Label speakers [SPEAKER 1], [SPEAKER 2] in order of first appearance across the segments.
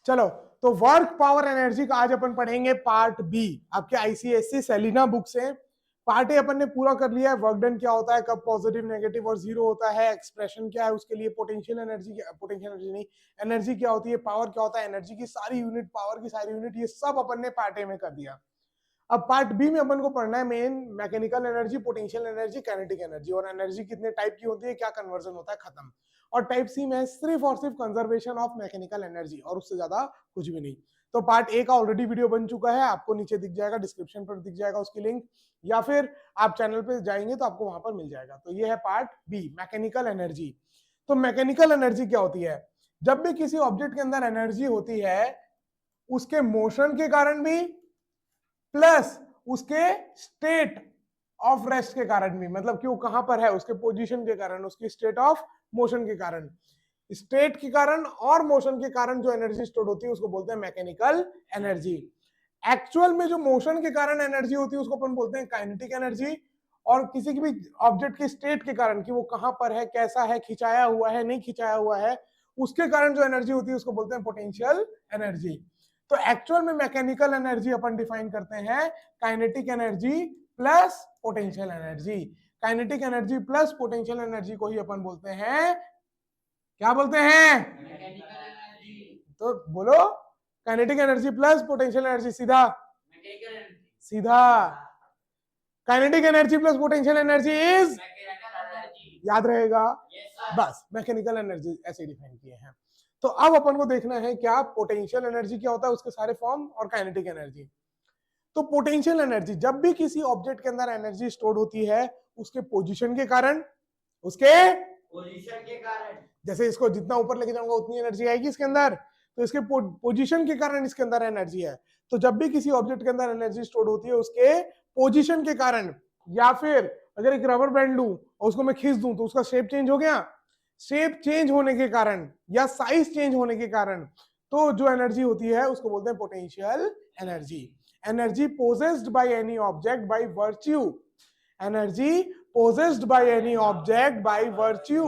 [SPEAKER 1] चलो, तो work power energy का आज अपन पढ़ेंगे पार्ट बी, आपके आईसीएससी सेलिना बुक से। पार्ट ए अपन ने पूरा कर लिया है, वर्क डन क्या होता है, कब पॉजिटिव नेगेटिव और जीरो होता है, एक्सप्रेशन क्या है उसके लिए, पोटेंशियल एनर्जी, पोटेंशियल एनर्जी नहीं, एनर्जी क्या होती है, पावर क्या होता है, एनर्जी की सारी यूनिट, पावर की सारी यूनिट, ये सब अपन ने पार्ट ए में कर दिया। अब पार्ट बी में अपन को पढ़ना है main mechanical energy, potential energy, kinetic energy, और एनर्जी कितने टाइप की होती है, क्या कन्वर्जन होता है, खत्म। और टाइप सी में सिर्फ और सिर्फ कंजर्वेशन ऑफ मैकेनिकल एनर्जी, और उससे ज्यादा कुछ भी नहीं। तो पार्ट ए का ऑलरेडी वीडियो बन चुका है, आपको नीचे दिख जाएगा, डिस्क्रिप्शन पर दिख जाएगा उसकी लिंक, या फिर आप चैनल पे जाएंगे तो आपको वहां पर मिल जाएगा। तो ये है पार्ट बी, मैकेनिकल एनर्जी। तो मैकेनिकल एनर्जी क्या होती है? जब भी किसी ऑब्जेक्ट के अंदर एनर्जी होती है, उसके मोशन के कारण भी प्लस उसके स्टेट ऑफ रेस्ट के कारण भी, मतलब कि वो कहां पर है, उसके पोजीशन के कारण, उसकी स्टेट ऑफ मोशन के कारण, स्टेट के कारण और मोशन के कारण जो एनर्जी स्टोर होती है उसको बोलते हैं मैकेनिकल एनर्जी। एक्चुअल में जो मोशन के कारण एनर्जी होती है उसको अपन बोलते हैं काइनेटिक एनर्जी, और किसी की भी ऑब्जेक्ट की स्टेट के कारण कि वो कहां पर है, कैसा है, खिंचाया हुआ है, नहीं खिंचाया हुआ है, उसके कारण जो एनर्जी होती है उसको बोलते हैं पोटेंशियल एनर्जी। तो एक्चुअल में मैकेनिकल एनर्जी अपन डिफाइन करते हैं kinetic energy plus potential energy. Kinetic energy plus potential energy को ही अपन बोलते हैं, क्या बोलते हैं?
[SPEAKER 2] Mechanical energy.
[SPEAKER 1] तो बोलो, kinetic energy plus potential energy, सीधा
[SPEAKER 2] मैकेनिकल एनर्जी।
[SPEAKER 1] सीधा। Kinetic energy plus potential energy is,
[SPEAKER 2] mechanical energy.
[SPEAKER 1] याद रहेगा?
[SPEAKER 2] Yes sir.
[SPEAKER 1] बस मैकेनिकल एनर्जी ऐसे डिफाइन किए हैं। तो अब अपन को देखना है क्या पोटेंशियल एनर्जी क्या होता है, उसके सारे फॉर्म, और काइनेटिक एनर्जी। तो पोटेंशियल एनर्जी, जब भी किसी ऑब्जेक्ट के अंदर एनर्जी स्टोर होती है उसके पोजीशन के कारण, उसके
[SPEAKER 2] पोजीशन के कारण,
[SPEAKER 1] जैसे इसको जितना ऊपर लेके जाऊंगा उतनी एनर्जी आएगी इसके अंदर, तो इसके पोजीशन के कारण इसके अंदर एनर्जी है। तो जब भी किसी ऑब्जेक्ट के अंदर एनर्जी स्टोर होती है उसके पोजीशन के कारण, या फिर अगर एक रबर बैंड लूं और उसको मैं खींच दूं तो उसका शेप चेंज हो गया, शेप चेंज होने के कारण या साइज चेंज होने के कारण, तो जो एनर्जी होती है उसको बोलते हैं potential energy. Energy possessed by any object by virtue, energy possessed by any object by virtue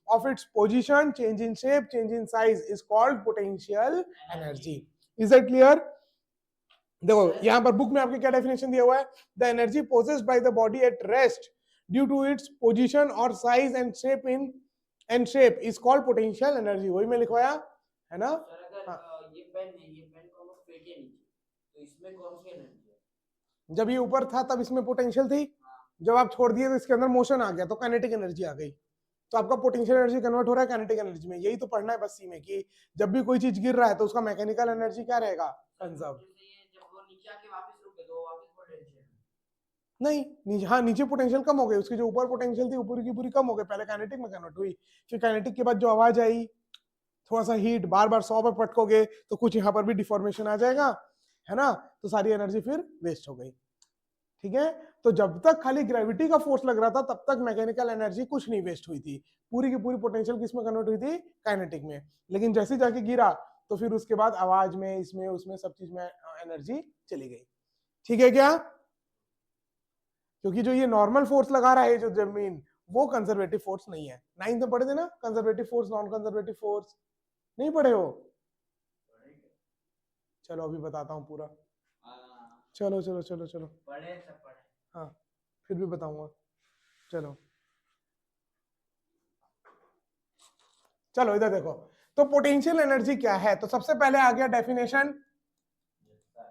[SPEAKER 1] of its position, change in shape, change in size is called potential energy. Is that clear? देखो यहां पर book में आपके क्या definition दिया हुआ है, the energy possessed by the body at rest due to its position और size and shape is called potential energy. वही मैं लिखवाया है ना?
[SPEAKER 2] सर अगर ये पेन को हम फेंके नीचे तो इसमें कौन सी एनर्जी है?
[SPEAKER 1] जब ये ऊपर था तब इसमें पोटेंशियल थी, जब आप छोड़ दिए तो इसके अंदर मोशन आ गया तो काइनेटिक एनर्जी आ गई, तो आपका पोटेंशियल एनर्जी कन्वर्ट हो रहा है काइनेटिक एनर्जी में। यही तो पढ़ना है बस सी में, कि जब भी कोई चीज गिर रहा है तो उसका मैकेनिकल एनर्जी क्या रहेगा, कंजर्व।
[SPEAKER 2] जब वो नीचे आके वापस रुके तो वापस पोटेंशियल
[SPEAKER 1] नहीं, हाँ नीचे पोटेंशियल कम हो गई, उसकी जो ऊपर पोटेंशियल थी ऊपर की पूरी कम हो गई, पहले काइनेटिक में कन्वर्ट हुई, फिर काइनेटिक के बाद जो आवाज आई, थोड़ा सा हीट, बार बार 100 पर पटकोगे तो कुछ यहाँ पर भी डिफॉर्मेशन आ जाएगा, है ना, तो सारी एनर्जी फिर वेस्ट हो गई। ठीक है, तो जब तक खाली ग्रेविटी का फोर्स लग रहा था तब तक मैकेनिकल एनर्जी कुछ नहीं वेस्ट हुई थी, पूरी की पूरी पोटेंशियल किसमें कन्वर्ट हुई थी, काइनेटिक में। लेकिन जैसे जाके गिरा तो फिर उसके बाद आवाज में, इसमें, उसमें, सब चीज में एनर्जी चली गई। ठीक है क्या? क्योंकि जो ये नॉर्मल फोर्स लगा रहा है जो जमीन, वो कंजर्वेटिव फोर्स नहीं है। 9th में पढ़े थे ना conservative force, non conservative force, नहीं पढ़े हो? चलो अभी बताता हूँ पूरा, चलो चलो चलो चलो,
[SPEAKER 2] पढ़े सब पढ़े।
[SPEAKER 1] हाँ फिर भी बताऊंगा, चलो चलो इधर देखो। तो पोटेंशियल एनर्जी क्या है, तो सबसे पहले आ गया डेफिनेशन,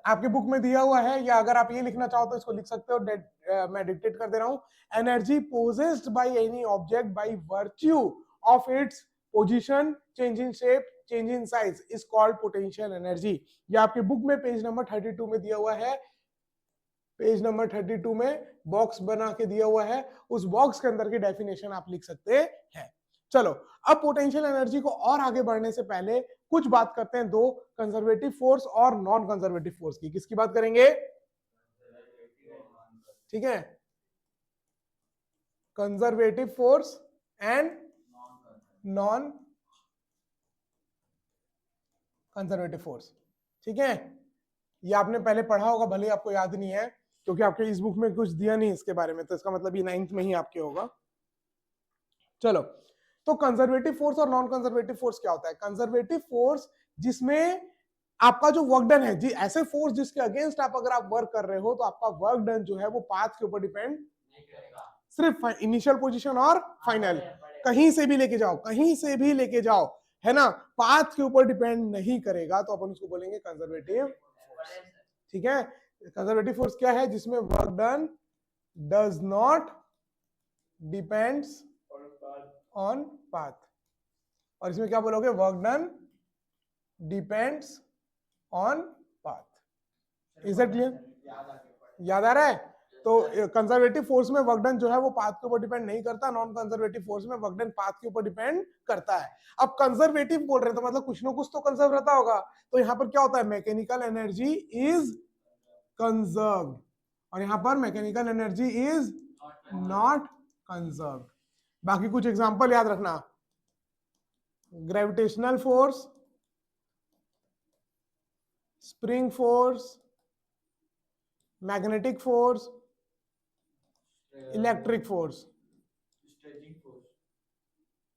[SPEAKER 1] आपके बुक में दिया हुआ है, या अगर आप ये लिखना चाहो तो इसको लिख सकते हो, मैं डिक्टेट कर दे रहा हूं। Energy possessed by any object by virtue of its position, change in shape, change in size is called potential energy. ये आपके बुक में पेज नंबर 32 में दिया हुआ है, पेज नंबर 32 में बॉक्स बना के दिया हुआ है, उस बॉक्स के अंदर की डेफिनेशन आप लिख सकते हैं। चलो अब पोटेंशियल एनर्जी को और आगे बढ़ने से पहले कुछ बात करते हैं दो, कंजर्वेटिव फोर्स और नॉन कंजर्वेटिव फोर्स की। किसकी बात करेंगे? ठीक है, conservative force and non conservative force. ठीक है, ये आपने पहले पढ़ा होगा, भले आपको याद नहीं है क्योंकि आपके इस बुक में कुछ दिया नहीं इसके बारे में, तो इसका मतलब ये 9th में ही आपके होगा। चलो, तो कंजर्वेटिव फोर्स और नॉन कंजर्वेटिव फोर्स क्या होता है? कंजर्वेटिव फोर्स जिसमें आपका जो वर्क डन है जी, ऐसे फोर्स जिसके अगेंस्ट आप अगर आप वर्क कर रहे हो तो आपका वर्क डन जो है वो पाथ के ऊपर डिपेंड
[SPEAKER 2] नहीं करेगा।
[SPEAKER 1] सिर्फ इनिशियल पोजीशन और फाइनल, कहीं से भी लेके जाओ, कहीं से भी लेके जाओ, है ना, पाथ के ऊपर डिपेंड नहीं करेगा, तो अपन उसको बोलेंगे कंजर्वेटिव फोर्स। ठीक है, कंजर्वेटिव फोर्स क्या है? जिसमें work done does not depends on path, और इसमें क्या बोलोगे? Work done depends on path. Is that clear? याद आ रहा है? तो कंजर्वेटिव फोर्स में वर्क डन जो है वो पाथ के ऊपर डिपेंड नहीं करता, नॉन कंजर्वेटिव फोर्स में वर्क डन पाथ के ऊपर डिपेंड करता है। अब कंजर्वेटिव बोल रहे हैं तो मतलब कुछ ना कुछ तो कंजर्व रहता होगा, तो यहां पर क्या होता है? मैकेनिकल एनर्जी इज कंजर्व्ड, और यहां पर mechanical energy is not conserved. बाकी कुछ एग्जांपल याद रखना, gravitational force, spring force, magnetic force, electric force,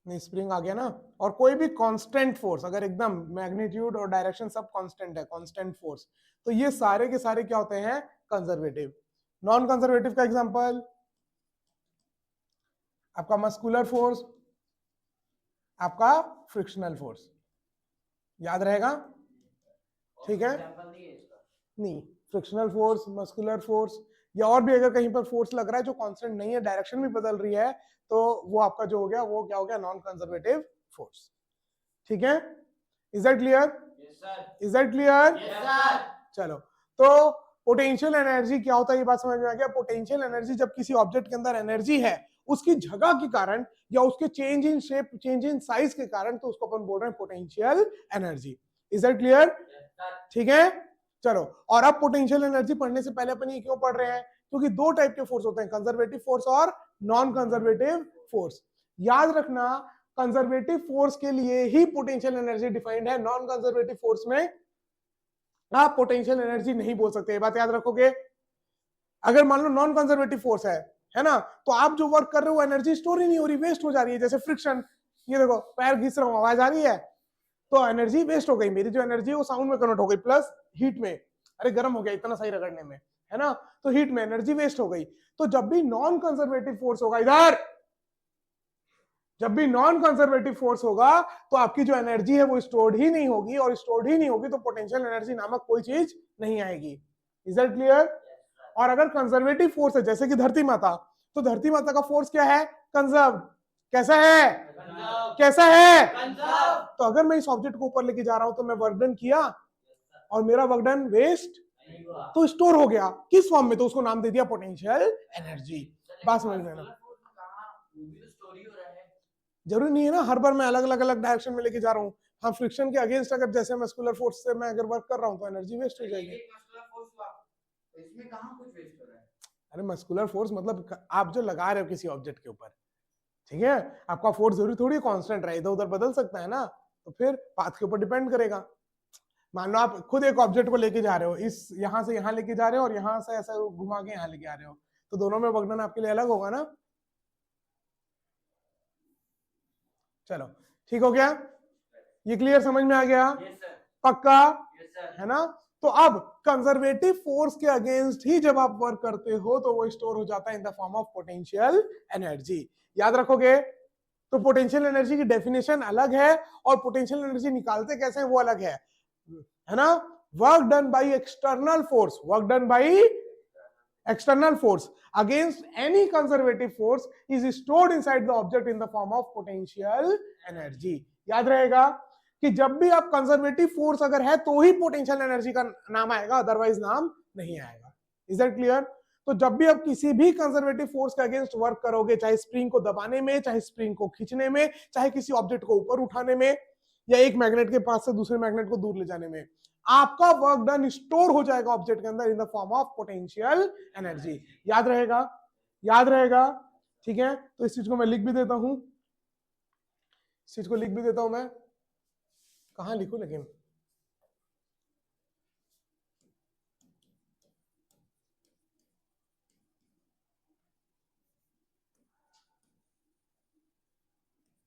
[SPEAKER 1] नहीं स्प्रिंग आ गया ना, और कोई भी कांस्टेंट फोर्स, अगर एकदम मैग्नीट्यूड और डायरेक्शन सब कांस्टेंट है, कांस्टेंट फोर्स, तो ये सारे के सारे क्या होते हैं? कंजर्वेटिव। नॉन कंजर्वेटिव का एग्जांपल आपका मस्कुलर फोर्स, आपका फ्रिक्शनल फोर्स, याद रहेगा? ठीक है, नहीं फ्रिक्शनल फोर्स, मस्कुलर फोर्स, या और भी अगर कहीं पर फोर्स लग रहा है जो कांस्टेंट नहीं है, डायरेक्शन भी बदल रही है, तो वो आपका जो हो गया वो क्या हो गया? Non conservative force. ठीक है, is that clear? Is that clear? चलो, तो पोटेंशियल एनर्जी क्या होता है ये बात समझ में आ गया। पोटेंशियल एनर्जी जब किसी ऑब्जेक्ट के अंदर एनर्जी है उसकी जगह के कारण या उसके change in shape, change in size के कारण, तो उसको अपन बोल रहे हैं potential energy. Is that clear? ठीक है, चलो, और अब पोटेंशियल एनर्जी पढ़ने से पहले अपन ये क्यों पढ़ रहे हैं? क्योंकि दो टाइप के फोर्स होते हैं, कंजर्वेटिव फोर्स और नॉन कंजर्वेटिव फोर्स। याद रखना, कंजर्वेटिव फोर्स के लिए ही पोटेंशियल एनर्जी डिफाइंड है, नॉन कंजर्वेटिव फोर्स में आप पोटेंशियल एनर्जी नहीं बोल सकते, ये बात याद रखोगे। अगर मान लो नॉन कंजर्वेटिव फोर्स है ना, तो आप जो वर्क कर रहे हो एनर्जी स्टोर ही नहीं हो रही, वेस्ट हो जा रही है। जैसे फ्रिक्शन, ये देखो पैर घिस रहा हूं, आवाज आ रही है, तो एनर्जी वेस्ट हो गई, मेरी जो एनर्जी है वो साउंड में कन्वर्ट हो गई, प्लस हीट में, अरे गर्म हो गया इतना सही रगड़ने में, है ना, तो हीट में एनर्जी वेस्ट हो गई। तो जब भी नॉन कंजर्वेटिव फोर्स होगा, इधर जब भी नॉन कंजर्वेटिव फोर्स होगा तो आपकी जो एनर्जी है वो स्टोर्ड ही नहीं होगी, और स्टोर्ड ही नहीं होगी तो पोटेंशियल एनर्जी नामक कोई चीज नहीं आएगी। Is that clear? और अगर कंजर्वेटिव फोर्स है जैसे कि धरती माता, तो धरती माता का फोर्स क्या है? कंजर्व। कैसा है? कैसा है? तो अगर मैं इस ऑब्जेक्ट को ऊपर लेके जा रहा हूं तो मैं वर्क डन किया और मेरा वर्क डन वेस्ट तो स्टोर हो गया, किस फॉर्म में? तो उसको नाम दे दिया पोटेंशियल एनर्जी। बात समझ में ना? जरूरी नहीं है ना हर बार मैं अलग अलग डायरेक्शन में लेके जा रहा हूँ। हाँ, फ्रिक्शन के अगेंस्ट अगर जैसे मस्कुलर फोर्स से मैं अगर वर्क कर रहा हूँ तो एनर्जी वेस्ट हो जाएगी।
[SPEAKER 2] इसमें कहाँ कुछ वेस्ट हो रहा है?
[SPEAKER 1] अरे मस्कुलर फोर्स मतलब आप जो लगा रहे हो किसी ऑब्जेक्ट के ऊपर, ठीक है, आपका फोर्स जरूरी थोड़ी कांस्टेंट रहे, इधर उधर बदल सकता है ना, तो फिर पाथ के ऊपर डिपेंड करेगा। मान लो आप खुद एक ऑब्जेक्ट को लेके जा रहे हो, इस यहां से यहां लेके जा रहे हो और यहां से ऐसा घुमा के यहां लेके आ रहे हो, तो दोनों में वर्क डन आपके लिए अलग होगा ना। चलो ठीक हो गया, ये क्लियर समझ में आ गया? पक्का? है ना। तो अब कंजर्वेटिव फोर्स के अगेंस्ट ही जब आप वर्क करते हो तो वो स्टोर हो जाता है in the form of potential energy. याद रखोगे? तो पोटेंशियल एनर्जी की डेफिनेशन अलग है और पोटेंशियल एनर्जी निकालते कैसे हैं वो अलग है ना। Work done by external force, work done bye external force against any conservative force is stored inside the object in the form of potential energy। याद रहेगा कि जब भी आप कंजर्वेटिव फोर्स अगर है तो ही पोटेंशियल एनर्जी का नाम आएगा, अदरवाइज नाम नहीं आएगा। Is that clear? तो जब भी आप किसी भी कंजर्वेटिव फोर्स के अगेंस्ट वर्क करोगे, चाहे स्प्रिंग को दबाने में, चाहे स्प्रिंग को खींचने में, चाहे किसी ऑब्जेक्ट को ऊपर उठाने में, या एक मैग्नेट के पास से दूसरे मैग्नेट को दूर ले जाने में, आपका वर्क डन स्टोर हो जाएगा ऑब्जेक्ट के अंदर इन the form of potential energy. याद रहेगा? याद रहेगा? ठीक है, तो इस चीज को मैं लिख भी देता हूं, इस चीज को लिख भी देता हूं मैं, कहां लिखूं लेकिन,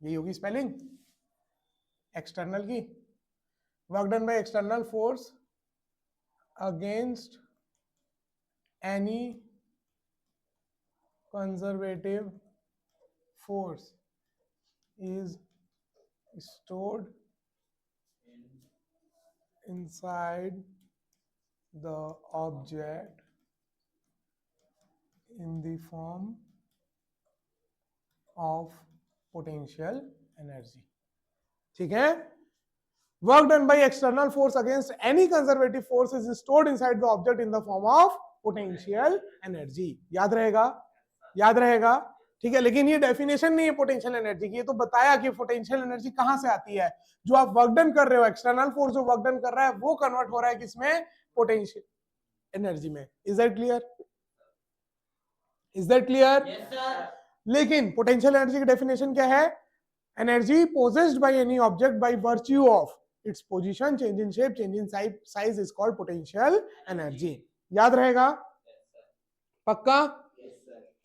[SPEAKER 1] यही होगी स्पेलिंग एक्सटर्नल की, work done by external force against any conservative force is stored inside the object in the form of potential energy. ठीक है, work done by external force against any conservative force is stored inside the object in the form of potential energy. याद रहेगा, याद रहेगा, ठीक है। लेकिन ये डेफिनेशन नहीं है पोटेंशियल एनर्जी की, ये तो बताया कि पोटेंशियल एनर्जी कहां से आती है, जो आप वर्क डन कर रहे हो, एक्सटर्नल फोर्स जो वर्क डन कर रहा है वो कन्वर्ट हो रहा है किसमें, पोटेंशियल एनर्जी में। Is that clear, is that clear?
[SPEAKER 2] Yes sir.
[SPEAKER 1] लेकिन पोटेंशियल एनर्जी की डेफिनेशन क्या है, energy possessed by any object by virtue of its position, change in shape, change in size is called potential energy. याद रहेगा, पक्का?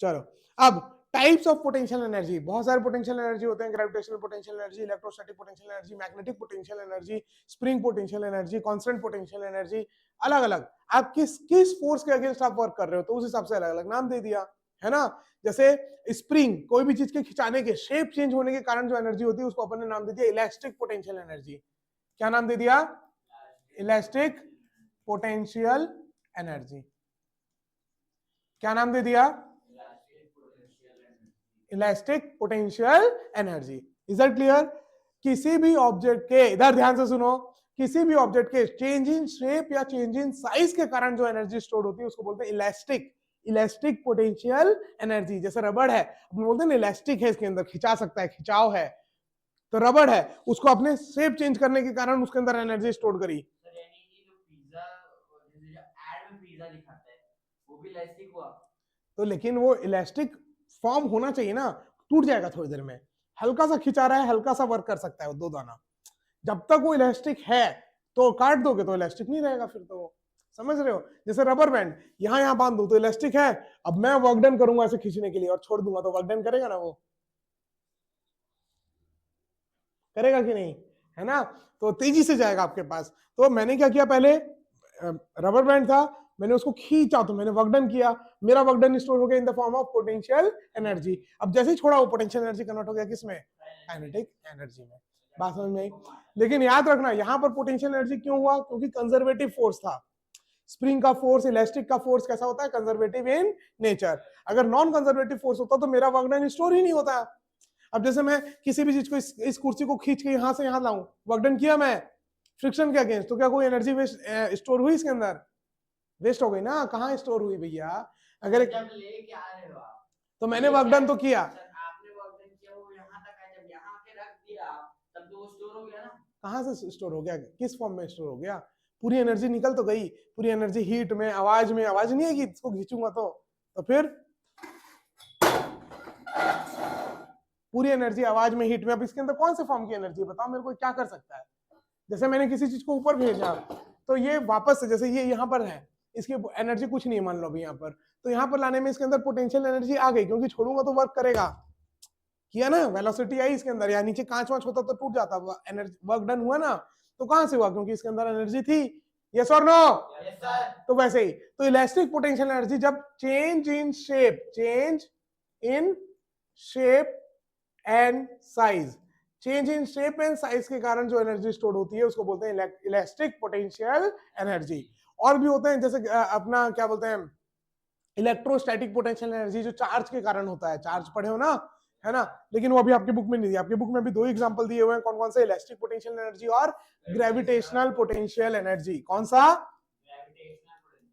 [SPEAKER 1] चलो, अब types of potential energy, बहुत सारे पोटेंशियल एनर्जी होते हैं, gravitational potential energy, electrostatic potential energy, magnetic potential energy, spring potential energy, constant potential energy, अलग अलग। आप किस फोर्स के अगेंस्ट आप वर्क कर रहे हो तो उस हिसाब से अलग अलग नाम दे दिया, है ना। जैसे स्प्रिंग, कोई भी चीज के खिंचाने के, शेप चेंज होने के कारण जो एनर्जी होती है उसको अपन ने नाम दे दिया इलास्टिक पोटेंशियल एनर्जी। क्या नाम दे दिया? Elastic potential energy. क्या नाम दे दिया? Elastic potential energy. Is that clear? किसी भी ऑब्जेक्ट के, इधर ध्यान से सुनो, किसी भी ऑब्जेक्ट के चेंज इन शेप या चेंज इन साइज के कारण जो एनर्जी स्टोर होती है उसको बोलते हैं इलास्टिक पोटेंशियल एनर्जी। जैसे रबड़ है, अपन बोलते हैं ना इलास्टिक है, इसके अंदर खिंचा सकता है, खिंचाव है, तो रबड़ है, उसको अपने शेप चेंज करने के कारण उसके अंदर एनर्जी स्टोर करी।
[SPEAKER 2] सर यानी कि जो पिज्जा, जैसे ऐड में पिज्जा दिखाता है वो भी इलास्टिक हुआ, तो
[SPEAKER 1] लेकिन वो इलास्टिक फॉर्म होना चाहिए ना, टूट जाएगा थोड़ी देर में, हल्का सा खिंचा रहा है, हल्का सा वर्क कर सकता है वो 2 दाना, जब तक वो इलास्टिक है तो काट दोगे तो इलास्टिक नहीं रहेगा फिर तो, समझ रहे हो। जैसे रबर बैंड यहां बांध दो तो इलास्टिक है, अब मैं वर्क डन करूंगा ऐसे खींचने के लिए और छोड़ दूंगा तो वर्क डन करेगा ना, वो करेगा कि नहीं, है ना, तो तेजी से जाएगा आपके पास। तो मैंने क्या किया, पहले रबर बैंड था, मैंने उसको खींचा तो मैंने वर्क डन किया, मेरा वर्क डन स्टोर हो गया इन the form of potential energy. अब जैसे ही छोड़ा वो पोटेंशियल एनर्जी कन्वर्ट हो गया किसमें, काइनेटिक एनर्जी में। बात समझ में आई? लेकिन याद रखना यहाँ पर पोटेंशियल एनर्जी क्यों हुआ, क्योंकि कंजर्वेटिव फोर्स था। स्प्रिंग का फोर्स, इलास्टिक का फोर्स कैसा होता है, कंजर्वेटिव इन नेचर। अगर नॉन कंजर्वेटिव फोर्स होता तो मेरा वर्क डन स्टोर ही नहीं होता। अब जैसे मैं किसी भी चीज को इस कुर्सी को खींच के यहां से यहां लाऊं, वर्क डन किया मैं फ्रिक्शन के अगेंस्ट, तो क्या कोई एनर्जी वेस्ट स्टोर हुई इसके अंदर, वेस्ट हो गई ना, कहाँ स्टोर हुई भैया। अगर
[SPEAKER 2] जब लेके आ रहे हो आप
[SPEAKER 1] तो मैंने वर्क डन तो किया,
[SPEAKER 2] आपने वर्क डन किया, वो यहाँ तक है, जब यहाँ के रख दिया तब तो वो स्टोर हो गया ना।
[SPEAKER 1] कहाँ से स्टोर हो गया, किस फॉर्म में स्टोर हो गया, पूरी एनर्जी निकल तो गई, पूरी एनर्जी हीट में, आवाज नहीं आएगी इसको खींचूंगा तो फिर पूरी एनर्जी आवाज में, हीट में। अब इसके अंदर कौन से फॉर्म की एनर्जी बताओ मेरे को, क्या कर सकता है। जैसे मैंने किसी चीज को ऊपर भेजा तो ये वापस से, जैसे ये यहाँ पर है, इसकी एनर्जी कुछ नहीं है मान लो अभी यहाँ पर, तो यहाँ पर लाने में इसके अंदर पोटेंशियल एनर्जी आ गई, क्योंकि छोड़ूंगा तो वर्क करेगा, किया ना, वेलोसिटी आई इसके अंदर, या नीचे कांच वांच होता तो टूट जाता, एनर्जी वर्क डन हुआ ना, तो कहां से हुआ, क्योंकि इसके अंदर एनर्जी थी। यस और नो?
[SPEAKER 2] Yes sir.
[SPEAKER 1] तो वैसे ही तो इलास्टिक पोटेंशियल एनर्जी जब change in shape and size, change in shape and size के कारण जो एनर्जी स्टोर होती है उसको बोलते हैं इलास्टिक पोटेंशियल एनर्जी। और भी होते हैं, जैसे अपना क्या बोलते हैं, इलेक्ट्रोस्टैटिक पोटेंशियल एनर्जी, जो चार्ज के कारण होता है, चार्ज पढ़े हो ना, है ना, लेकिन वो अभी आपकी बुक में नहीं दिया, आपकी बुक में भी 2 एग्जांपल दिए हुए हैं, कौन कौन से, इलास्टिक पोटेंशियल एनर्जी और ग्रेविटेशनल पोटेंशियल एनर्जी। कौन सा?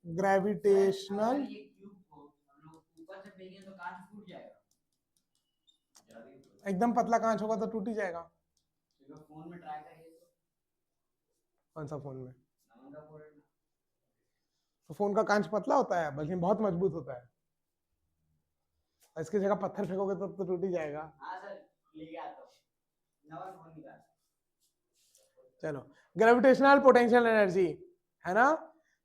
[SPEAKER 1] ग्रेविटेशनल।
[SPEAKER 2] ये क्यूब को हम लोग ऊपर से फेंकें तो कांच फूट जाएगा,
[SPEAKER 1] एकदम पतला कांच होगा तो टूट ही जाएगा।
[SPEAKER 2] फोन में ट्राई करिए तो।
[SPEAKER 1] कौन सा फोन में? तो फोन का कांच पतला होता है, बल्कि बहुत मजबूत होता है, इसकी जगह पत्थर फेंकोगे तो टूट ही जाएगा।
[SPEAKER 2] हाँ सर, ले गया तो नवा फोन निकाल।
[SPEAKER 1] चलो, ग्रेविटेशनल पोटेंशियल एनर्जी, है ना,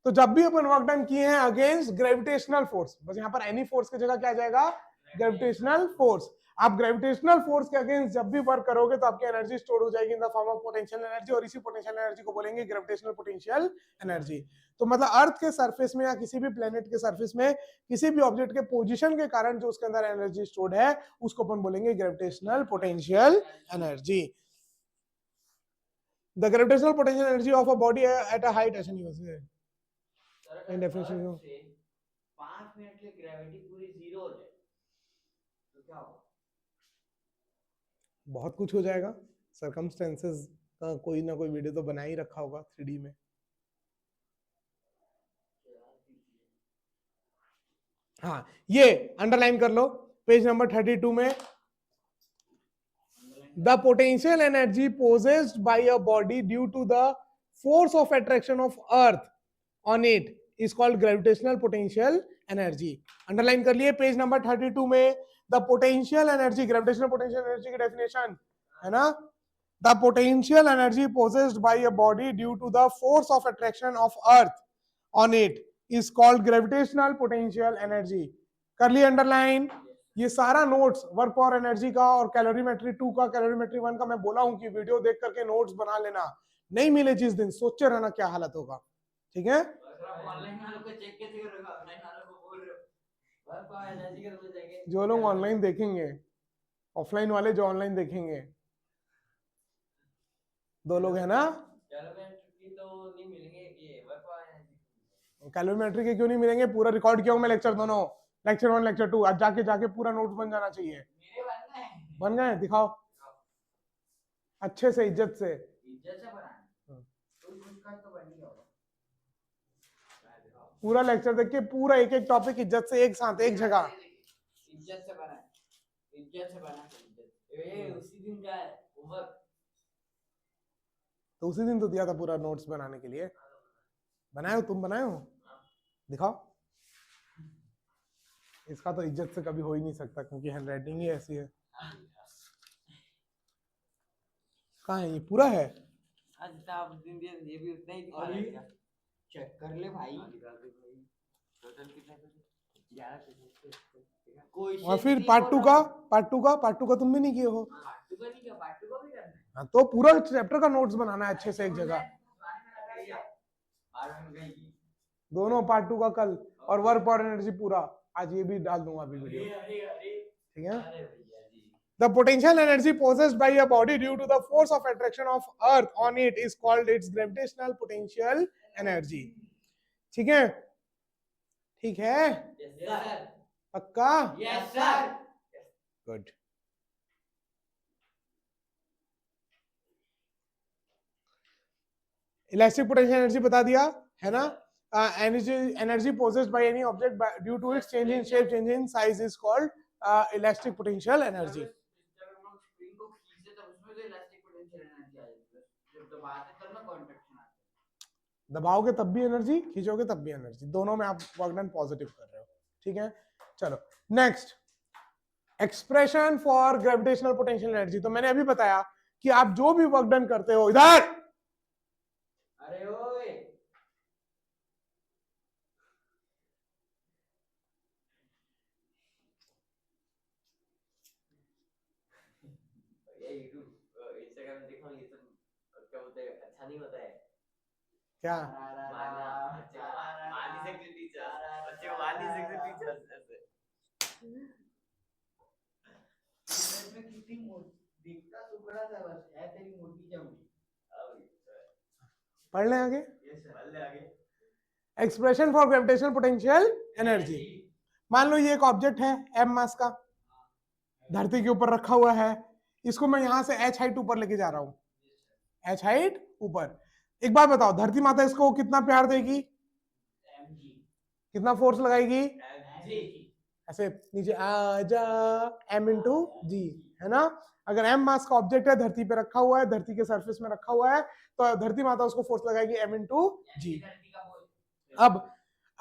[SPEAKER 1] तो जब भी अपन वर्क डन किए हैं अगेंस्ट ग्रेविटेशनल फोर्स, बस यहाँ पर एनी फोर्स की जगह क्या आ जाएगा, ग्रेविटेशनल फोर्स। आप ग्रेविटेशनल फोर्स के अगेंस्ट जब भी वर्क करोगे तो आपकी एनर्जी स्टोर हो जाएगी इन the form of potential energy, और इसी पोटेंशियल एनर्जी को बोलेंगे ग्रेविटेशनल पोटेंशियल एनर्जी। तो मतलब अर्थ के सरफेस में या किसी भी प्लेनेट के सरफेस में किसी भी ऑब्जेक्ट के पोजीशन के कारण जो उसके अंदर एनर्जी स्टोर्ड है उसको अपन बोलेंगे gravitational potential energy. The gravitational potential energy of a body at a height, ऐसा नहीं हो सकता
[SPEAKER 2] सर
[SPEAKER 1] इन डेफिनेशन
[SPEAKER 2] अगर से 5 मिनट के ग्रेविटी पूरी जीरो हो जाए तो क्या होगा?
[SPEAKER 1] बहुत कुछ हो जाएगा। सर्कमस्टेंसेस का कोई ना कोई वीडियो तो बना ही रखा होगा 3D में। हाँ, ये अंडरलाइन कर लो पेज नंबर 32 में। The potential energy possessed by a body due to the force of attraction of earth on it is called gravitational potential energy. Underline कर लिए पेज नंबर 32 में। The potential energy, gravitational potential energy की definition है ना, the potential energy possessed by a body due to the force of attraction of earth on it is called gravitational potential energy. कर लिए underline. ये सारा notes work power energy का और calorimetry 2 का, कैलोरीमेट्री 1 का मैं बोला हूं कि वीडियो देख करके नोट्स बना लेना। नहीं मिले जिस दिन सोचे रहना क्या हालत होगा, ठीक है।
[SPEAKER 2] ऑनलाइन वालों को चेक कैसे करोगे? ऑनलाइन वालों को बोल रहे हो वर्क पावर एनर्जी का तो चाहिए।
[SPEAKER 1] जो लोग ऑनलाइन देखेंगे, ऑफलाइन वाले जो ऑनलाइन देखेंगे, 2 लोग है ना।
[SPEAKER 2] कैलोरीमेट्री तो नहीं मिलेंगे, ये वर्क पावर एनर्जी।
[SPEAKER 1] कैलोरीमेट्री के क्यों नहीं मिलेंगे? पूरा रिकॉर्ड किया हूं मैं लेक्चर दोनों, लेक्चर 1 लेक्चर 2। आज जाके पूरा नोट्स बन जाना चाहिए।
[SPEAKER 2] मेरे बनना है।
[SPEAKER 1] बन गए? दिखाओ अच्छे से, इज्जत से।
[SPEAKER 2] इज्जत से बनाना तो कुछ का तो बन ही होगा।
[SPEAKER 1] पूरा लेक्चर देख के पूरा एक एक टॉपिक इज्जत से एक साथ एक जगह।
[SPEAKER 2] इज्जत से बना, इज्जत से बना, इज्जत। ये उसी दिन का होमवर्क
[SPEAKER 1] तो उसी दिन तो दिया था पूरा नोट्स बनाने के लिए। बनाए हो तुम? बनाए हो? दिखाओ। इसका तो इज्जत से कभी हो ही नहीं सकता क्योंकि हैंडराइटिंग ही ऐसी है। कहाँ है ये? पूरा है?
[SPEAKER 2] आप दिन दिन ये भी उतना ही दिखा रहा है। चेक कर ले भाई, निकाल दे भाई। टोटल कितना है? 11।
[SPEAKER 1] और फिर पार्ट टू का तुम भी नहीं किए हो।
[SPEAKER 2] पार्ट 2 का नहीं किया, पार्ट 2 का भी करना है।
[SPEAKER 1] हाँ, तो पूरा चैप्टर का नोट्स बनाना है अच्छे से एक जगह। दोनों पार्ट 2 का कल, और वर्क पावर एनर्जी पूरा आज ये भी डाल दूंगा अभी वीडियो, ठीक है। The potential energy possessed by a body due to the force of attraction of earth on it is called its gravitational potential energy. ठीक है? ठीक है?
[SPEAKER 2] Yes sir.
[SPEAKER 1] पक्का?
[SPEAKER 2] Yes sir.
[SPEAKER 1] Good. Elastic potential energy बता दिया है ना। Energy possessed by any object due to its change in shape, change in size is called elastic potential energy.
[SPEAKER 2] जब हम लोग स्प्रिंग को खींचते तब उसमें तो इलास्टिक पोटेंशियल एनर्जी आ जाती है। जब दबाते तब ना कॉन्ट्रैक्शन आता है।
[SPEAKER 1] दबाओगे तब भी एनर्जी, खींचोगे तब भी एनर्जी, दोनों में आप वर्क डन पॉजिटिव कर रहे हो, ठीक है। चलो next, expression for gravitational potential energy. तो मैंने अभी बताया कि आप जो भी वर्क डन करते हो, इधर
[SPEAKER 2] अरे ओए ये यूट्यूब इंस्टाग्राम देखो, ये सब क्या बोलते हैं, अच्छा नहीं होता है
[SPEAKER 1] क्या?
[SPEAKER 2] मान नहीं सकते टीचर, बच्चे मान नहीं सकते टीचर ऐसे। इसमें कितनी मोटी दिखता टुकड़ा था, बस है तेरी मोटी चमड़ी।
[SPEAKER 1] पढ़ लें आगे।
[SPEAKER 2] पढ़ ले आगे।
[SPEAKER 1] Expression for gravitational potential energy. मान लो ये एक ऑब्जेक्ट है m मास का, धरती के ऊपर रखा हुआ है। इसको मैं यहां से h हाइट ऊपर लेके जा रहा हूं, h हाइट ऊपर। एक बात बताओ, धरती माता इसको कितना प्यार देगी? कितना फोर्स लगाएगी? ऐसे नीचे आ जा, m इंटू जी, है ना। अगर m मास का ऑब्जेक्ट है, धरती पे रखा हुआ है, धरती के सरफेस में रखा हुआ है, तो धरती माता उसको फोर्स लगाएगी m इंटू जी। अब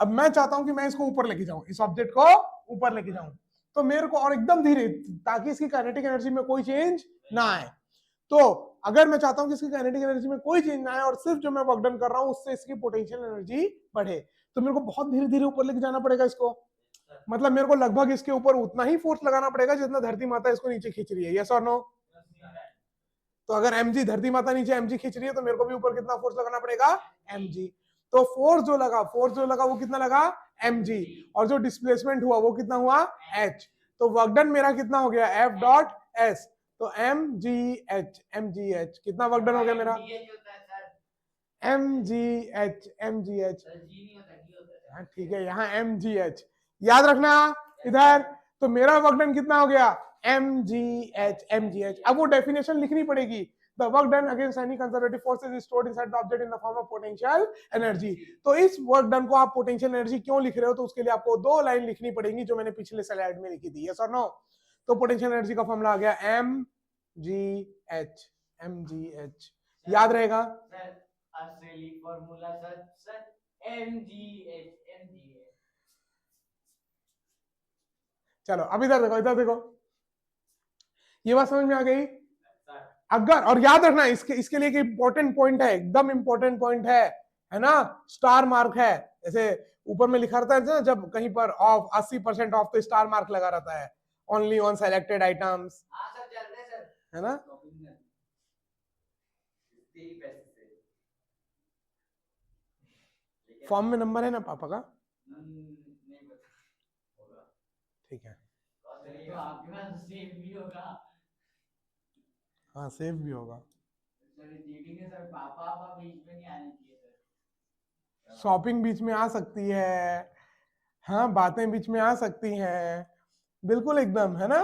[SPEAKER 1] मैं चाहता हूं कि मैं इसको ऊपर लेके जाऊं, इस ऑब्जेक्ट को ऊपर लेके जाऊं, तो मेरे को, और एकदम धीरे, ताकि इसकी काइनेटिक एनर्जी में कोई चेंज ना आए। तो अगर मैं चाहता हूं कि इसकी काइनेटिक एनर्जी में कोई चेंज ना आए और सिर्फ जो मैं वर्क डन कर रहा हूं उससे इसकी पोटेंशियल एनर्जी बढ़े, तो मेरे को बहुत धीरे धीरे ऊपर लेके जाना पड़ेगा इसको। मतलब मेरे को लगभग इसके ऊपर उतना ही फोर्स लगाना पड़ेगा जितना धरती माता इसको नीचे खींच रही है, यस और नो? तो अगर mg, धरती माता नीचे mg खींच रही है तो मेरे को भी ऊपर कितना फोर्स लगाना पड़ेगा? mg। तो फोर्स जो लगा वो कितना लगा? mg। और जो डिस्प्लेसमेंट हुआ वो कितना हुआ? h। तो वर्क डन मेरा कितना हो गया? F dot S। तो mgh कितना वर्क डन हो गया मेरा? mgh। ठीक है, यहाँ mgh याद रखना इधर। तो मेरा वर्क डन कितना हो गया? mgh। अब वो डेफिनेशन लिखनी पड़ेगी। The work done against any conservative forces is stored inside the object in the form of potential energy। तो इस वर्क डन को आप पोटेंशियल एनर्जी क्यों लिख रहे हो? तो उसके लिए आपको 2 लाइन लिखनी पड़ेगी जो मैंने पिछले स्लाइड में लिखी थी, यस और नो? तो पोटेंशियल एनर्जी का फॉर्मूला आ गया mgh। याद रहेगा?
[SPEAKER 2] असली फॉर्मूला सर mgh।
[SPEAKER 1] चलो अब इधर देखो, ये बात समझ में आ गई? अगर, और याद रखना इसके लिए एक इंपॉर्टेंट पॉइंट है, एकदम इंपॉर्टेंट पॉइंट है ना, स्टार मार्क है। जैसे ऊपर में लिखा रहता है ना, जब कहीं पर ऑफ 80% ऑफ तो स्टार मार्क लगा रहता है, ओनली ऑन सेलेक्टेड आइटम्स, है ना? फॉर्म में नंबर है ना पापा का? ठीक है, हाँ सेव भी होगा। शॉपिंग बीच में आ सकती है, हाँ बातें बीच में आ सकती हैं, बिल्कुल एकदम, है ना?